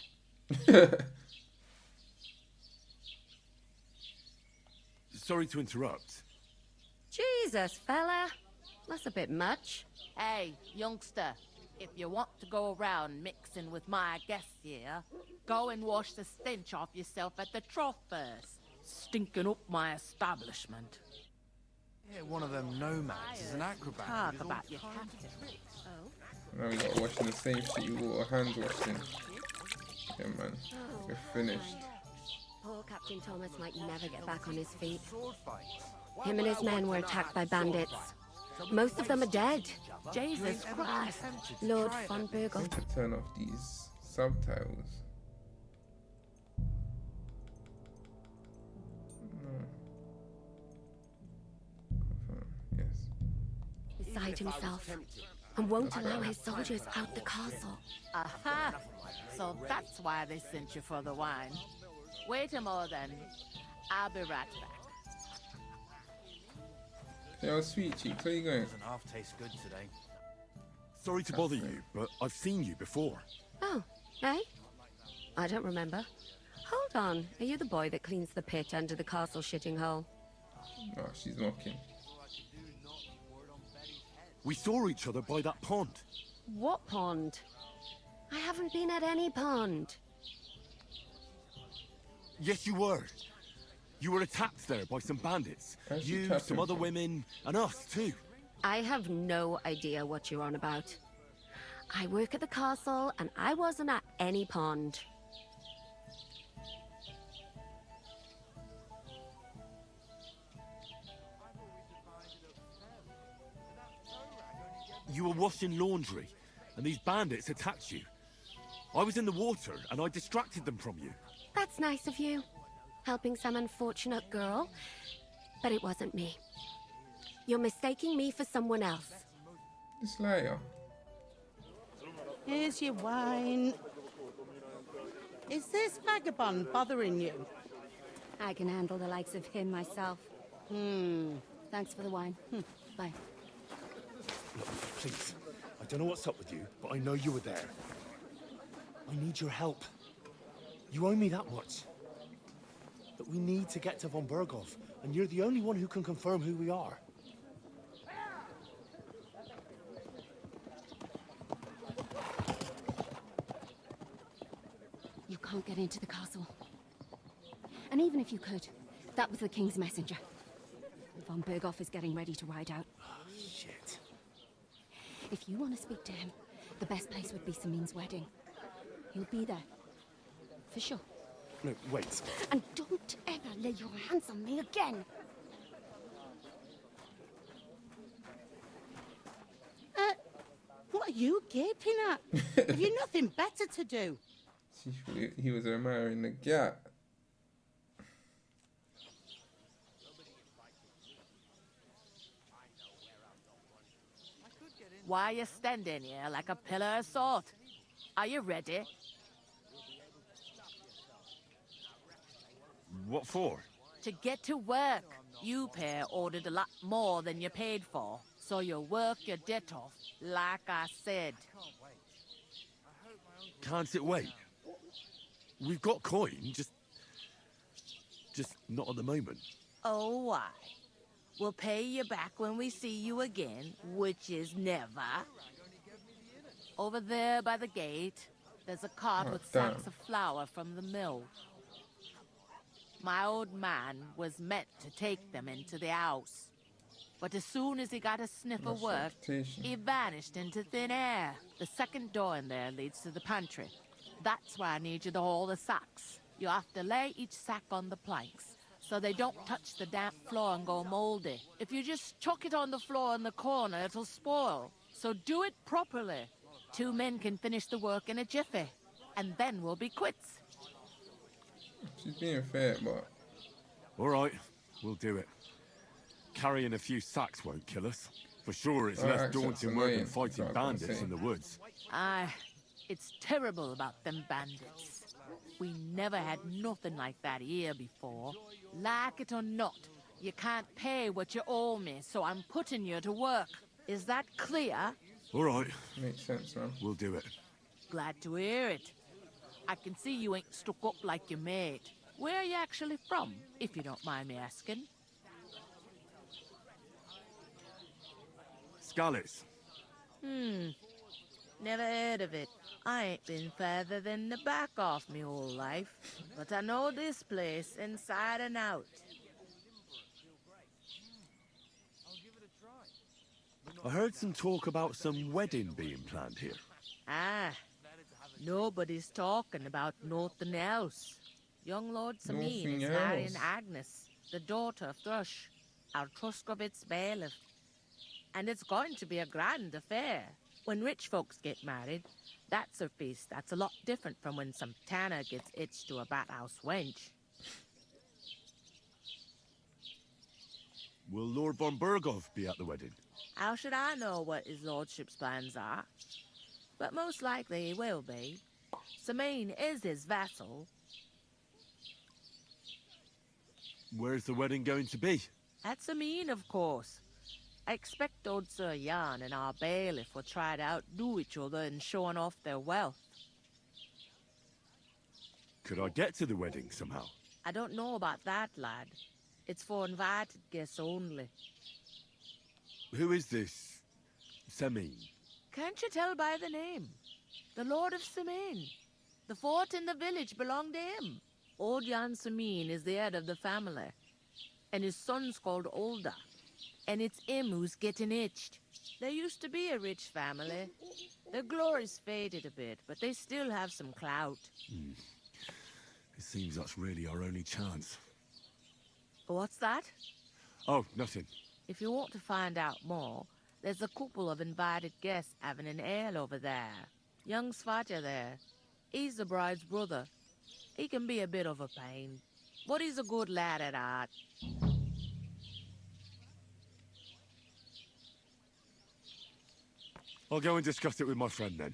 Sorry to interrupt. Jesus, fella. That's a bit much. Hey, youngster, if you want to go around mixing with my guests here, go and wash the stench off yourself at the trough first. Stinking up my establishment. Yeah, one of them nomads is an acrobat. Talk about your captain. Now we got washing the same shit you water hands washing. Yeah, man. We're finished. Poor Captain Thomas might never get back on his feet. Him and his men were attacked by bandits. Most of them are dead. Jesus Christ. Lord von I Burgel. need to turn off these subtitles. No. Confirm. Yes. Beside himself, and won't allow his soldiers out the castle. Aha! So that's why they sent you for the wine. Wait a moment then. I'll be right back. Yo, sweet cheeks, where you going? Doesn't half taste good today. Sorry to bother you, but I've seen you before. Oh, eh? I don't remember. Hold on, are you the boy that cleans the pit under the castle shitting hole? Oh, she's mocking. We saw each other by that pond. What pond? I haven't been at any pond. Yes, you were. You were attacked there by some bandits. How's she You, tapping some other from? women, and us too. I have no idea what you're on about. I work at the castle, and I wasn't at any pond. You were washing laundry, and these bandits attacked you. I was in the water, and I distracted them from you. That's nice of you. Helping some unfortunate girl. But it wasn't me. You're mistaking me for someone else. This liar. Here's your wine. Is this vagabond bothering you? I can handle the likes of him myself. Thanks for the wine. Bye. Look, please. I don't know what's up with you, but I know you were there. I need your help. You owe me that much. That we need to get to von Berghoff, and you're the only one who can confirm who we are. You can't get into the castle. And even if you could, that was the king's messenger. Von Berghoff is getting ready to ride out. Shit. If you want to speak to him, the best place would be Samin's wedding. He'll be there. For sure. No, wait. And don't ever lay your hands on me again. What are you gaping at? Have you nothing better to do? He was admiring the gap. Why are you standing here like a pillar of salt? Are you ready? What for? To get to work. You pair ordered a lot more than you paid for, so you work your debt off, like I said. Can't it wait? We've got coin, just not at the moment. Oh, why? We'll pay you back when we see you again, which is never. Over there by the gate, there's a cart with sacks of flour from the mill. My old man was meant to take them into the house. But as soon as he got a sniff of work, he vanished into thin air. The second door in there leads to the pantry. That's why I need you to haul the sacks. You have to lay each sack on the planks, so they don't touch the damp floor and go moldy. If you just chuck it on the floor in the corner, it'll spoil. So do it properly. 2 men can finish the work in a jiffy, and then we'll be quits. She's being fair, but... All right, we'll do it. Carrying a few sacks won't kill us. For sure, it's less daunting work than fighting bandits in the woods. Aye, it's terrible about them bandits. We never had nothing like that here before. Like it or not, you can't pay what you owe me, so I'm putting you to work. Is that clear? All right. Makes sense, man. We'll do it. Glad to hear it. I can see you ain't stuck up like your mate. Where are you actually from, if you don't mind me asking? Skalitz. Never heard of it. I ain't been further than the back off me whole life. But I know this place inside and out. I heard some talk about some wedding being planned here. Ah, nobody's talking about nothing else. Young Lord Sameen is marrying Agnes, the daughter of Thrush, our Truskovitz bailiff. And it's going to be a grand affair. When rich folks get married, that's a feast that's a lot different from when some tanner gets hitched to a bathhouse wench. Will Lord von Berghoff be at the wedding? How should I know what his lordship's plans are? But most likely he will be. Sameen is his vassal. Where's the wedding going to be? At Sameen, of course. I expect old Sir Jan and our bailiff will try to outdo each other in showing off their wealth. Could I get to the wedding somehow? I don't know about that, lad. It's for invited guests only. Who is this Sameen? Can't you tell by the name? The Lord of Sameen. The fort in the village belonged to him. Old Jan Sameen is the head of the family, and his son's called Olda. And it's him who's getting itched. There used to be a rich family. Their glory's faded a bit, but they still have some clout. It seems that's really our only chance. What's that? Oh, nothing. If you want to find out more, there's a couple of invited guests having an ale over there. Young Svatja there. He's the bride's brother. He can be a bit of a pain, but he's a good lad at heart. I'll go and discuss it with my friend then.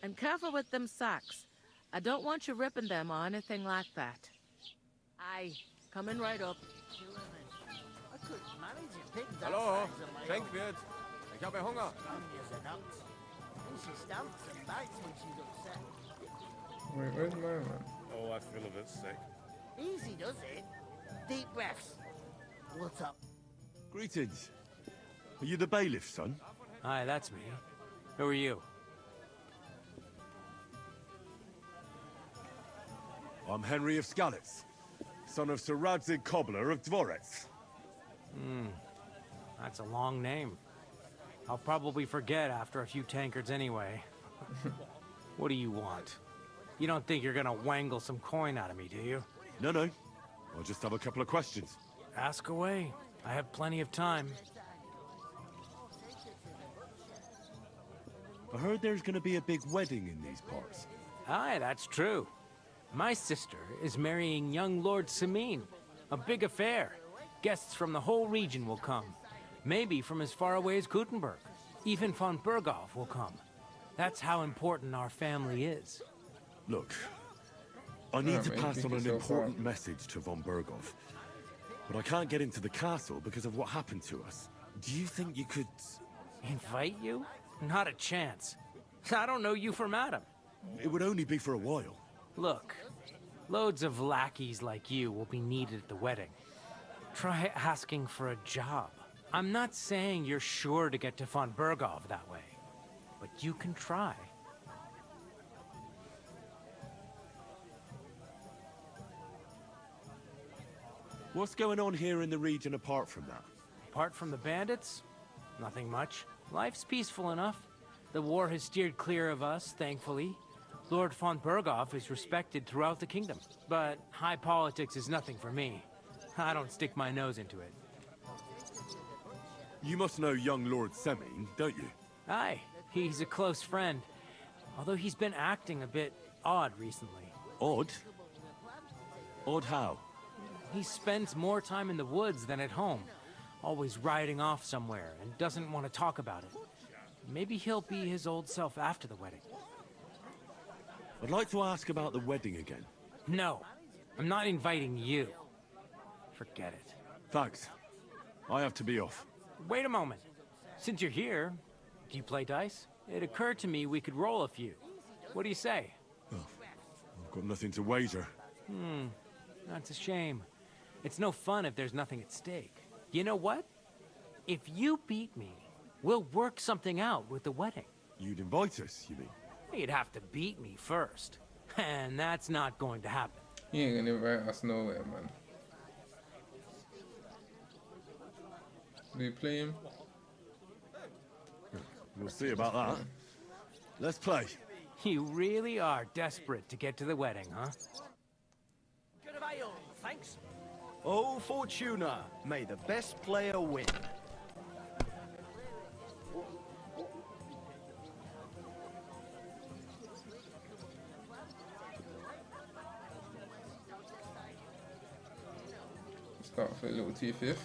And careful with them sacks. I don't want you ripping them or anything like that. Aye, coming right up. Hallo, Schenkwirt. Ich habe Hunger. Wait, where's my man? Oh, I feel a bit sick. Easy does it. Deep breaths. What's up? Greetings. Are you the bailiff's son? Hi, that's me. Who are you? I'm Henry of Skalitz, son of Sir Radzig Cobbler of Dvorets. That's a long name. I'll probably forget after a few tankards anyway. What do you want? You don't think you're gonna wangle some coin out of me, do you? No. I'll just have a couple of questions. Ask away. I have plenty of time. I heard there's gonna be a big wedding in these parts. Aye, that's true. My sister is marrying young Lord Sameen. A big affair. Guests from the whole region will come. Maybe from as far away as Gutenberg. Even von Berghoff will come. That's how important our family is. Look, I need to pass on an important message to von Berghoff. But I can't get into the castle because of what happened to us. Do you think you could... Invite you? Not a chance. I don't know you from Adam. It would only be for a while. Look, loads of lackeys like you will be needed at the wedding. Try asking for a job. I'm not saying you're sure to get to von Berghoff that way, but you can try. What's going on here in the region apart from that? Apart from the bandits, nothing much. Life's peaceful enough. The war has steered clear of us, thankfully. Lord von Berghoff is respected throughout the kingdom. But high politics is nothing for me. I don't stick my nose into it. You must know young Lord Semine, don't you? Aye, he's a close friend. Although he's been acting a bit odd recently. Odd? Odd how? He spends more time in the woods than at home. Always riding off somewhere and doesn't want to talk about it. Maybe he'll be his old self after the wedding. I'd like to ask about the wedding again. No, I'm not inviting you. Forget it. Thanks. I have to be off. Wait a moment. Since you're here, do you play dice? It occurred to me we could roll a few. What do you say? Oh, I've got nothing to wager. That's a shame. It's no fun if there's nothing at stake. You know what? If you beat me, we'll work something out with the wedding. You'd invite us, you mean? You'd have to beat me first. And that's not going to happen. You ain't gonna invite us nowhere, man. Do you play him? We'll see about that. Let's play. You really are desperate to get to the wedding, huh? Good of ale, thanks. Oh, Fortuna, may the best player win. Start for a little T5.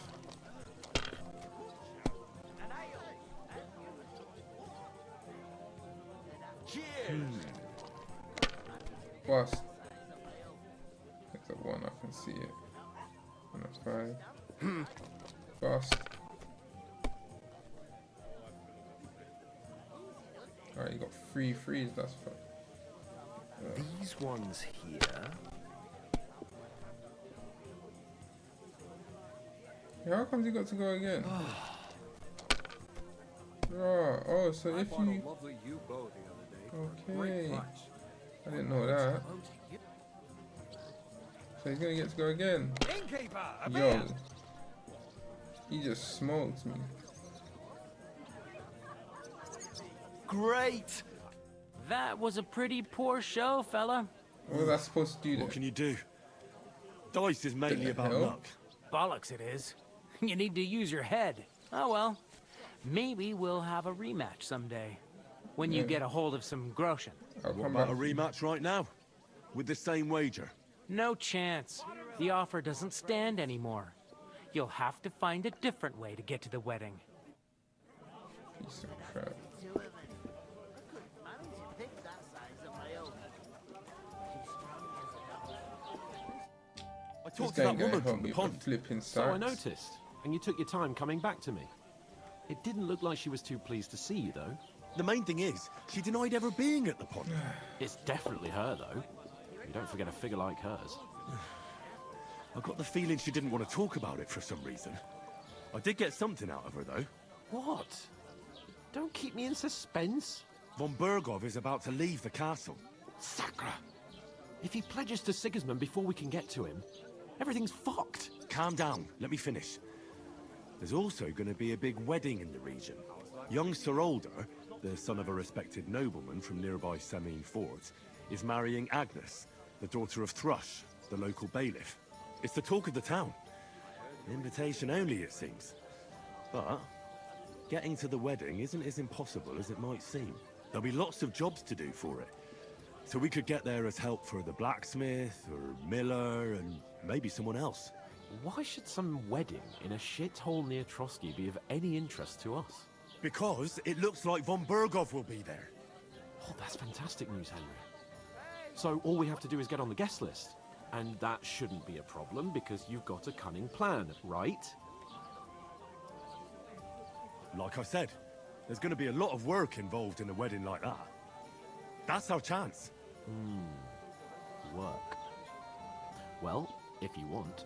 Bust. It's a 1, I can see it. And a 5. Bust. Alright, you got 3 threes, that's fine. These ones here. Yeah, how comes you got to go again? Oh, so if you... Okay. I didn't know that. So he's gonna get to go again. Yo. He just smoked me. Great! That was a pretty poor show, fella. What was I supposed to do then? What can you do? Dice is mainly about luck. Bollocks it is. You need to use your head. Oh well. Maybe we'll have a rematch someday. When you get a hold of some groschen. What about a rematch right now? With the same wager? No chance. The offer doesn't stand anymore. You'll have to find a different way to get to the wedding. Piece of crap. I talked to that woman from the pond. Flipping So I sides. noticed, and you took your time coming back to me. It didn't look like she was too pleased to see you, though. The main thing is, she denied ever being at the pond. It's definitely her, though. You don't forget a figure like hers. I got the feeling she didn't want to talk about it for some reason. I did get something out of her, though. What? Don't keep me in suspense. Von Berghoff is about to leave the castle. Sacre! If he pledges to Sigismund before we can get to him, everything's fucked. Calm down, let me finish. There's also going to be a big wedding in the region. Young Sir Older, the son of a respected nobleman from nearby Semine Fort, is marrying Agnes, the daughter of Thrush, the local bailiff. It's the talk of the town. Invitation only, it seems. But getting to the wedding isn't as impossible as it might seem. There'll be lots of jobs to do for it. So we could get there as help for the blacksmith, or miller, and maybe someone else. Why should some wedding in a shithole near Trotsky be of any interest to us? Because it looks like von Berghoff will be there. Oh, that's fantastic news, Henry. So all we have to do is get on the guest list. And that shouldn't be a problem because you've got a cunning plan, right? Like I said, there's going to be a lot of work involved in a wedding like that. That's our chance. Work. Well, if you want.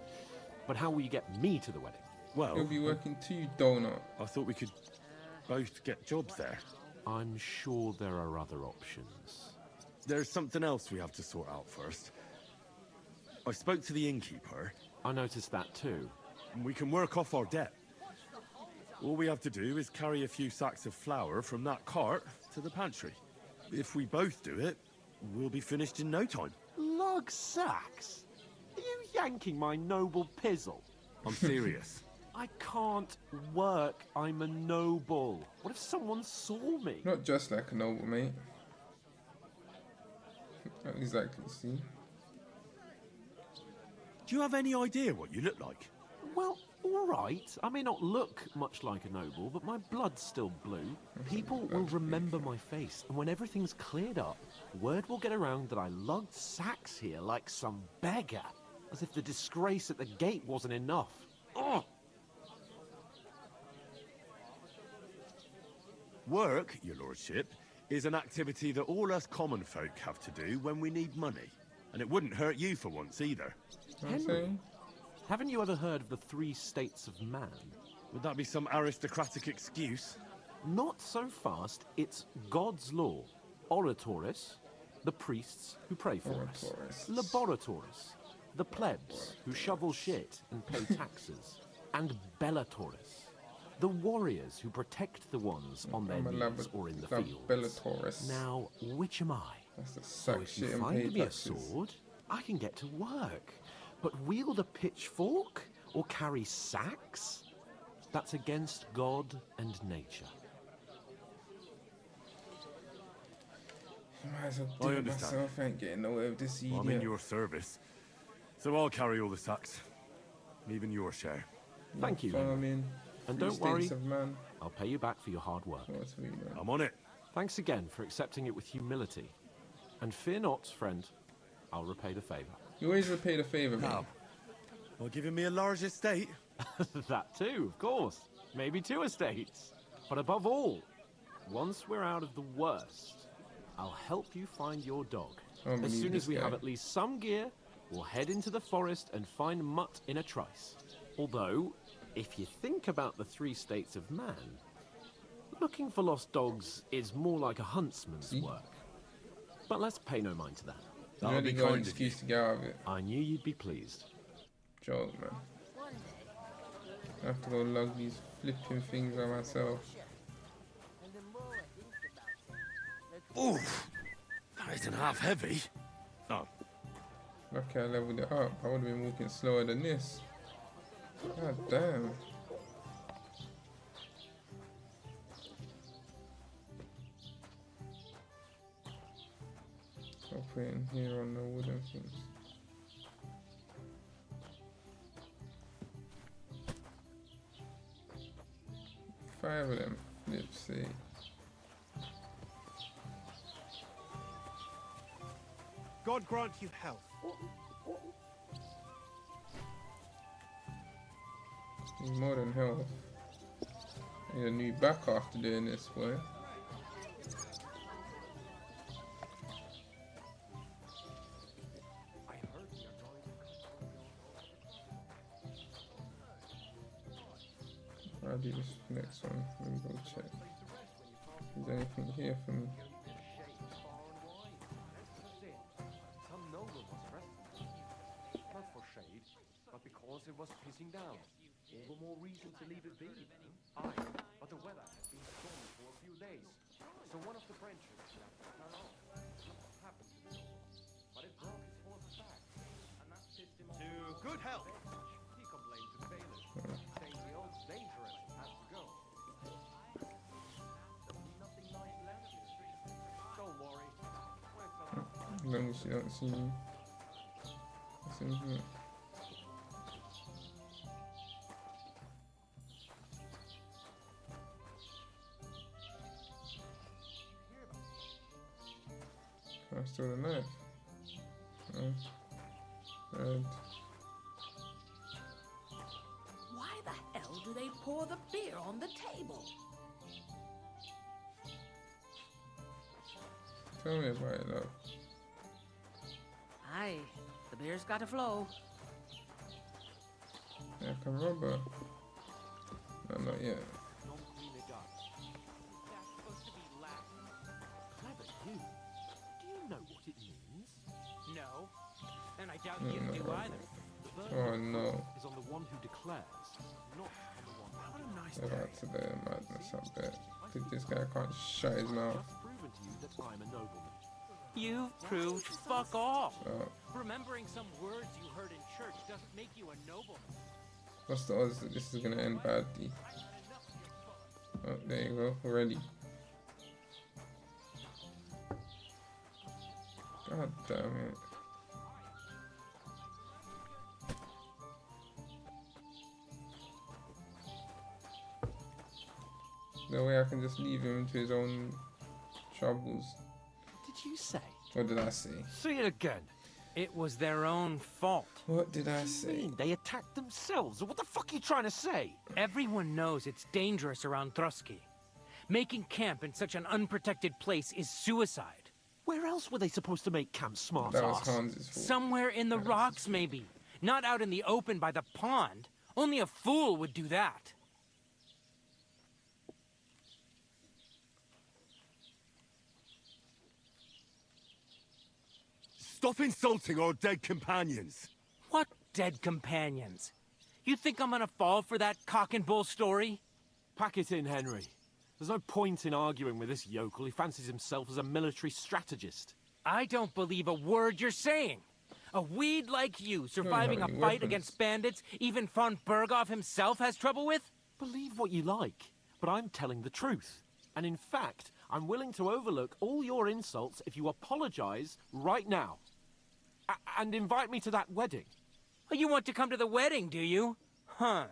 But how will you get me to the wedding? Well, You'll be working too, donut. I thought we could both get jobs there. I'm sure there are other options. There's something else we have to sort out first. I spoke to the innkeeper. I noticed that too. And we can work off our debt. All we have to do is carry a few sacks of flour from that cart to the pantry. If we both do it, we'll be finished in no time. Lug sacks? Are you yanking my noble pizzle? I'm serious. I can't work. I'm a noble. What if someone saw me? Not just like a noble, mate. Not exactly, see? Do you have any idea what you look like? Well, all right. I may not look much like a noble, but my blood's still blue. People will remember my face, and when everything's cleared up, word will get around that I lugged sacks here like some beggar, as if the disgrace at the gate wasn't enough. Ugh! Work, your lordship, is an activity that all us common folk have to do when we need money. And it wouldn't hurt you for once either. Henry, haven't you ever heard of the 3 states of man? Would that be some aristocratic excuse? Not so fast. It's God's law. Oratoris, the priests who pray for us. Laboratoris, the plebs who shovel shit and pay taxes. And Bellatoris, the warriors who protect the ones on their knees or in the fields. Bellatoris. Now, which am I? That's the So sack if shit you and find pay me a taxes. sword, I can get to work. But wield a pitchfork or carry sacks? That's against God and nature. Might as well do I it understand. myself. I ain't getting nowhere with this idiot. I'm in your service. So I'll carry all the sacks. Even your share. Thank you, Henry. Farming, And 3 don't worry, states of man. I'll pay you back for your hard work. What's we know? I'm on it. Thanks again for accepting it with humility. And fear not, friend, I'll repay the favor. You always repay the favor, man. Now, while giving me a large estate. That too, of course. Maybe 2 estates. But above all, once we're out of the worst, I'll help you find your dog. I don't As believe soon this as we guy. have at least some gear, we'll head into the forest and find Mutt in a trice. Although, if you think about the 3 states of man, looking for lost dogs is more like a huntsman's work. But let's pay no mind to that. You already got an excuse to get out of it. I knew you'd be pleased. Joke, man. I have to go lug these flipping things by myself. Oof! That isn't half heavy. Oh. Lucky I leveled it up. I would have been walking slower than this. God damn. I'll put it in here on the wooden things. Five of them flips, see. God grant you health. Need more than health. Need a new back after doing this, boy. I'll do this next one. Let me go check. Is there anything here for me? Some noble was resting. Not for shade, but because it was pissing down. All the more reason to leave it be. Aye, but the weather had been stormy for a few days, so one of the branches had to turn off. What happened to the noble? But it broke his horse's back, and that pissed him off. To good health. He complained to the bailiff, saying the old's dangerous and had to go. There'll be nothing nice left in the street. Don't worry. We're coming. As long as you don't see me. That's in here. I stole the knife. Oh. Red. Why the hell do they pour the beer on the table? Tell me about it, love. Aye, the beer's got to flow. Yeah, I can remember. No, not yet. Clever you. Do you know what it means? No. And I doubt No, you no, do no. either. Oh no. Is on the one who declares, not on the one. What a nice They're about to the madness up there. I think this guy can't shut his mouth. Just proven to you that I'm a nobleman. You've proved fuck off. So, Remembering some words you heard in church doesn't make you a nobleman. what's the odds that this is gonna end badly? Oh, there you go, already. God damn it. No way I can just leave him to his own troubles. Did you say? What did I say? See it again. It was their own fault. What did I say? They attacked themselves. What the fuck are you trying to say? Everyone knows it's dangerous around Trusky. Making camp in such an unprotected place is suicide. Where else were they supposed to make camp, smart That was ass? Hans's fault. Somewhere in the rocks, maybe. Not out in the open by the pond. Only a fool would do that. Stop insulting our dead companions. What dead companions? You think I'm gonna fall for that cock and bull story? Pack it in, Henry. There's no point in arguing with this yokel. He fancies himself as a military strategist. I don't believe a word you're saying. A weed like you surviving a any fight weapons. against bandits even von Berghoff himself has trouble with? Believe what you like, but I'm telling the truth. And in fact, I'm willing to overlook all your insults if you apologize right now. And invite me to that wedding. Oh, you want to come to the wedding, do you? Huh.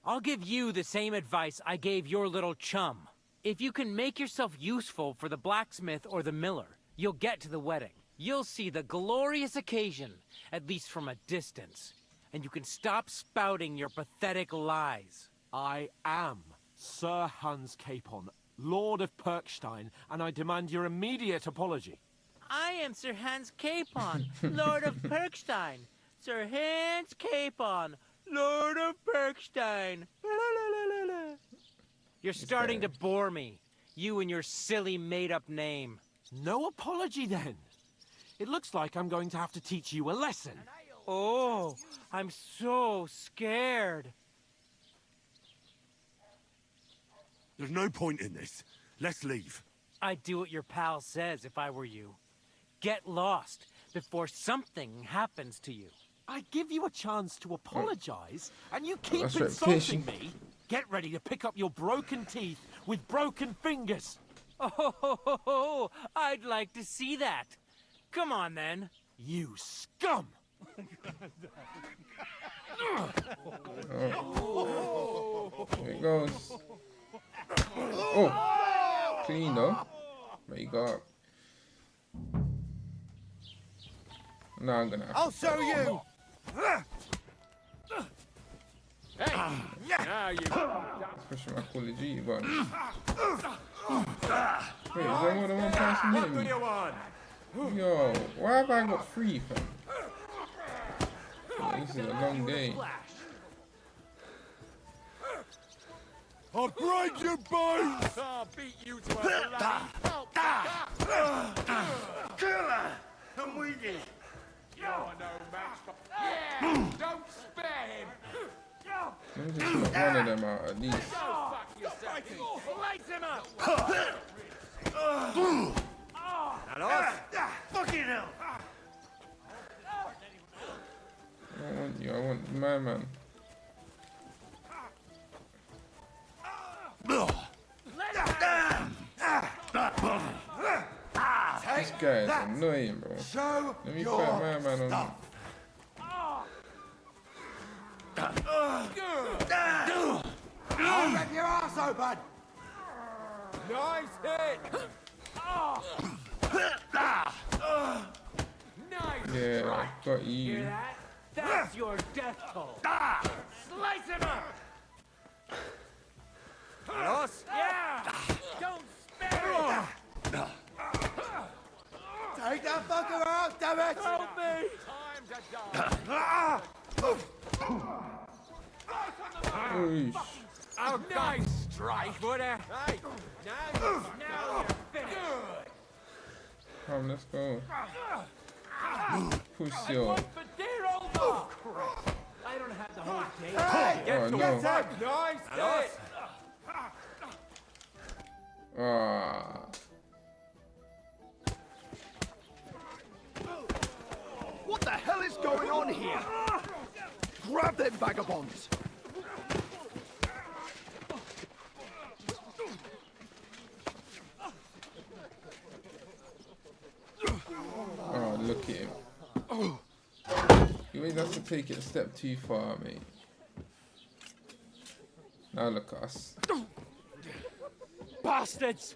I'll give you the same advice I gave your little chum. If you can make yourself useful for the blacksmith or the miller, you'll get to the wedding. You'll see the glorious occasion, at least from a distance. And you can stop spouting your pathetic lies. I am Sir Hans Capon, Lord of Perkstein, and I demand your immediate apology. I am Sir Hans Capon, Lord of Perkstein. Sir Hans Capon, Lord of Perkstein. You're starting to bore me. You and your silly made-up name. No apology, then. It looks like I'm going to have to teach you a lesson. Oh, I'm so scared. There's no point in this. Let's leave. I'd do what your pal says if I were you. Get lost before something happens to you. I give you a chance to apologize, and you keep That's insulting reputation. me. Get ready to pick up your broken teeth with broken fingers. Oh, I'd like to see that. Come on, then. You scum! Here it goes. Oh! Clean though. There you go. Now I'm gonna have I'll show you. Hey! Now you. push my Call of Duty button. Wait, is there more than one person hitting me? Yo, why have I got 3, fam? Oh, this is a long day. I'll break your bones! I'll beat you to a bloody pulp. Kill her. I'm with you. You're no match for... Yeah! Don't spare him! Let me just knock one of them out at least. Go fuck yourself! Light him up! Fucking hell. I don't want you, I want my man. This guy is annoying, bro. Let me fight my man on him. I'll rip your ass open. Nice hit! Nice! Yeah, got Hear you. that? That's your death toll. Slice him up! Yeah! Don't spare it! Take that fucker out, damn it! Help me! Oh, nice strike, would it? Hey, now you're finished. Come, let's go. Push your. Oh, crap. I don't have the whole day. Hey, oh, no. Nice hit. Ah. What the hell is going on here? Grab them vagabonds! Oh, look at him. He always has to take it a step too far, mate. Now look at us. Bastards!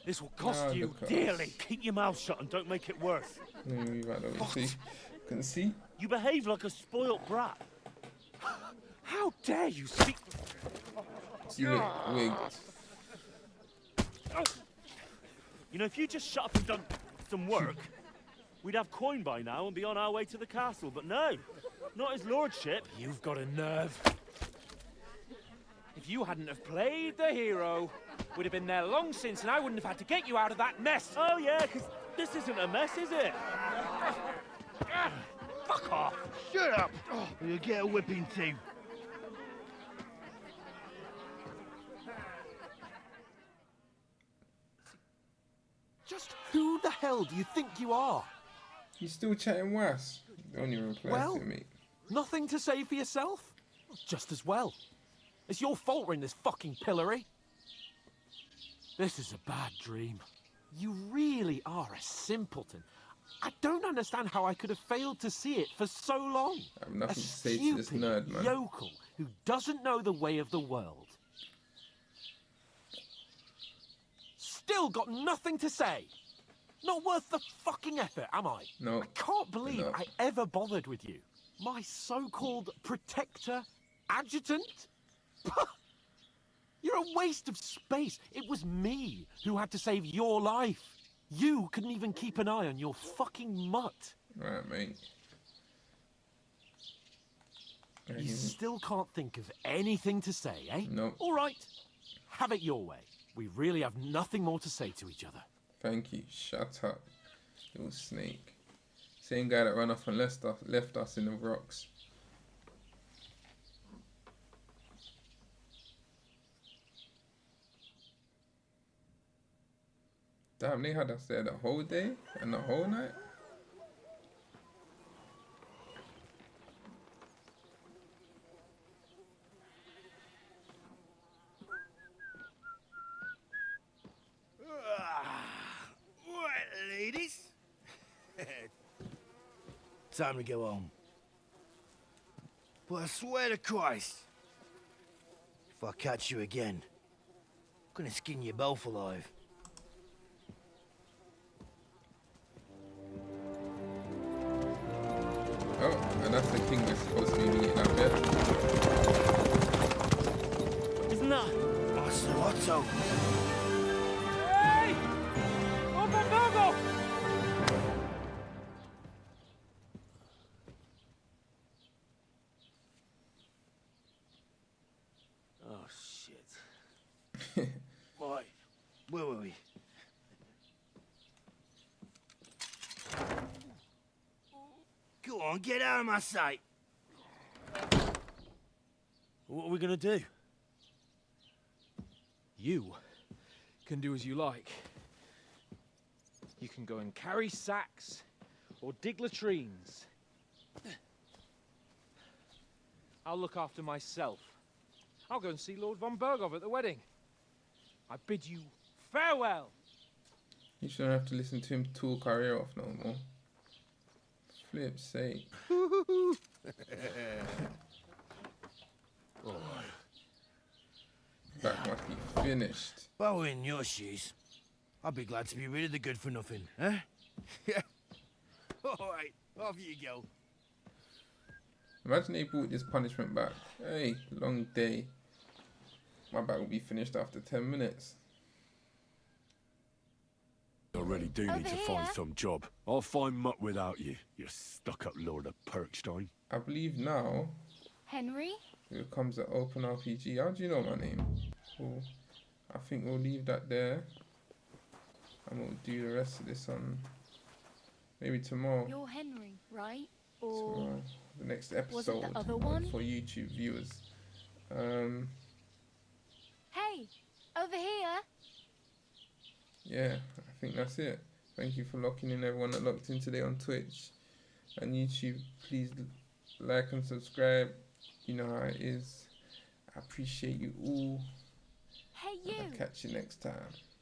This will cost Now you look at dearly. us. Keep your mouth shut and don't make it worse. Let me move out of the way. See? Can see? You behave like a spoilt brat. How dare you speak? You look wigged. You know, if you just shut up and done some work, we'd have coin by now and be on our way to the castle. But no, not his lordship. You've got a nerve. If you hadn't have played the hero, we'd have been there long since, and I wouldn't have had to get you out of that mess. Oh yeah, because this isn't a mess, is it? Fuck off! Shut up! Or you'll get a whipping too. Just who the hell do you think you are? You still chatting worse? Don't even reply Well, to me. nothing to say for yourself? Just as well. It's your fault we're in this fucking pillory. This is a bad dream. You really are a simpleton. I don't understand how I could have failed to see it for so long. I have nothing a to say to this stupid nerd, man. yokel who doesn't know the way of the world. Still got nothing to say. Not worth the fucking effort, am I? No. I can't believe No. I ever bothered with you. My so-called protector, adjutant? You're a waste of space. It was me who had to save your life. You couldn't even keep an eye on your fucking mutt. Right, mate. You still can't think of anything to say, eh? No. All right. Have it your way. We really have nothing more to say to each other. Thank you. Shut up, little snake. Same guy that ran off and left us in the rocks. Damn, they had us there the whole day and the whole night. Right, ladies. Time to go home. But I swear to Christ, if I catch you again, I'm gonna skin you both alive. Oh, and that's the king we're supposed to be meeting up there. Isn't that? Otto. Hey! Open Virgo! Oh shit. Right, where were we? Go on, get out of my sight. What are we gonna do? You can do as you like. You can go and carry sacks or dig latrines. I'll look after myself. I'll go and see Lord von Bergov at the wedding. I bid you farewell. You shouldn't have to listen to him talk our ear off no more. Flip's sake. That must be finished. If I were in your shoes, I'd be glad to be rid of the good for nothing, huh? Yeah. Alright, off you go. Imagine they brought this punishment back. Hey, long day. My back will be finished after 10 minutes. You're really do need to find some job. I'll find mutt without you, you stuck-up Lord of Perkstein. I believe now Henry? here comes the open RPG. How do you know my name? Cool. I think we'll leave that there. And we'll do the rest of this on maybe tomorrow. You're Henry, right? Or Tomorrow. The next episode was it the other one? for YouTube viewers. Hey, over here. Yeah, I think that's it. Thank you for locking in, everyone that locked in today on Twitch and YouTube. Please like and subscribe. You know how it is. I appreciate you all. Hey, you. I'll catch you next time.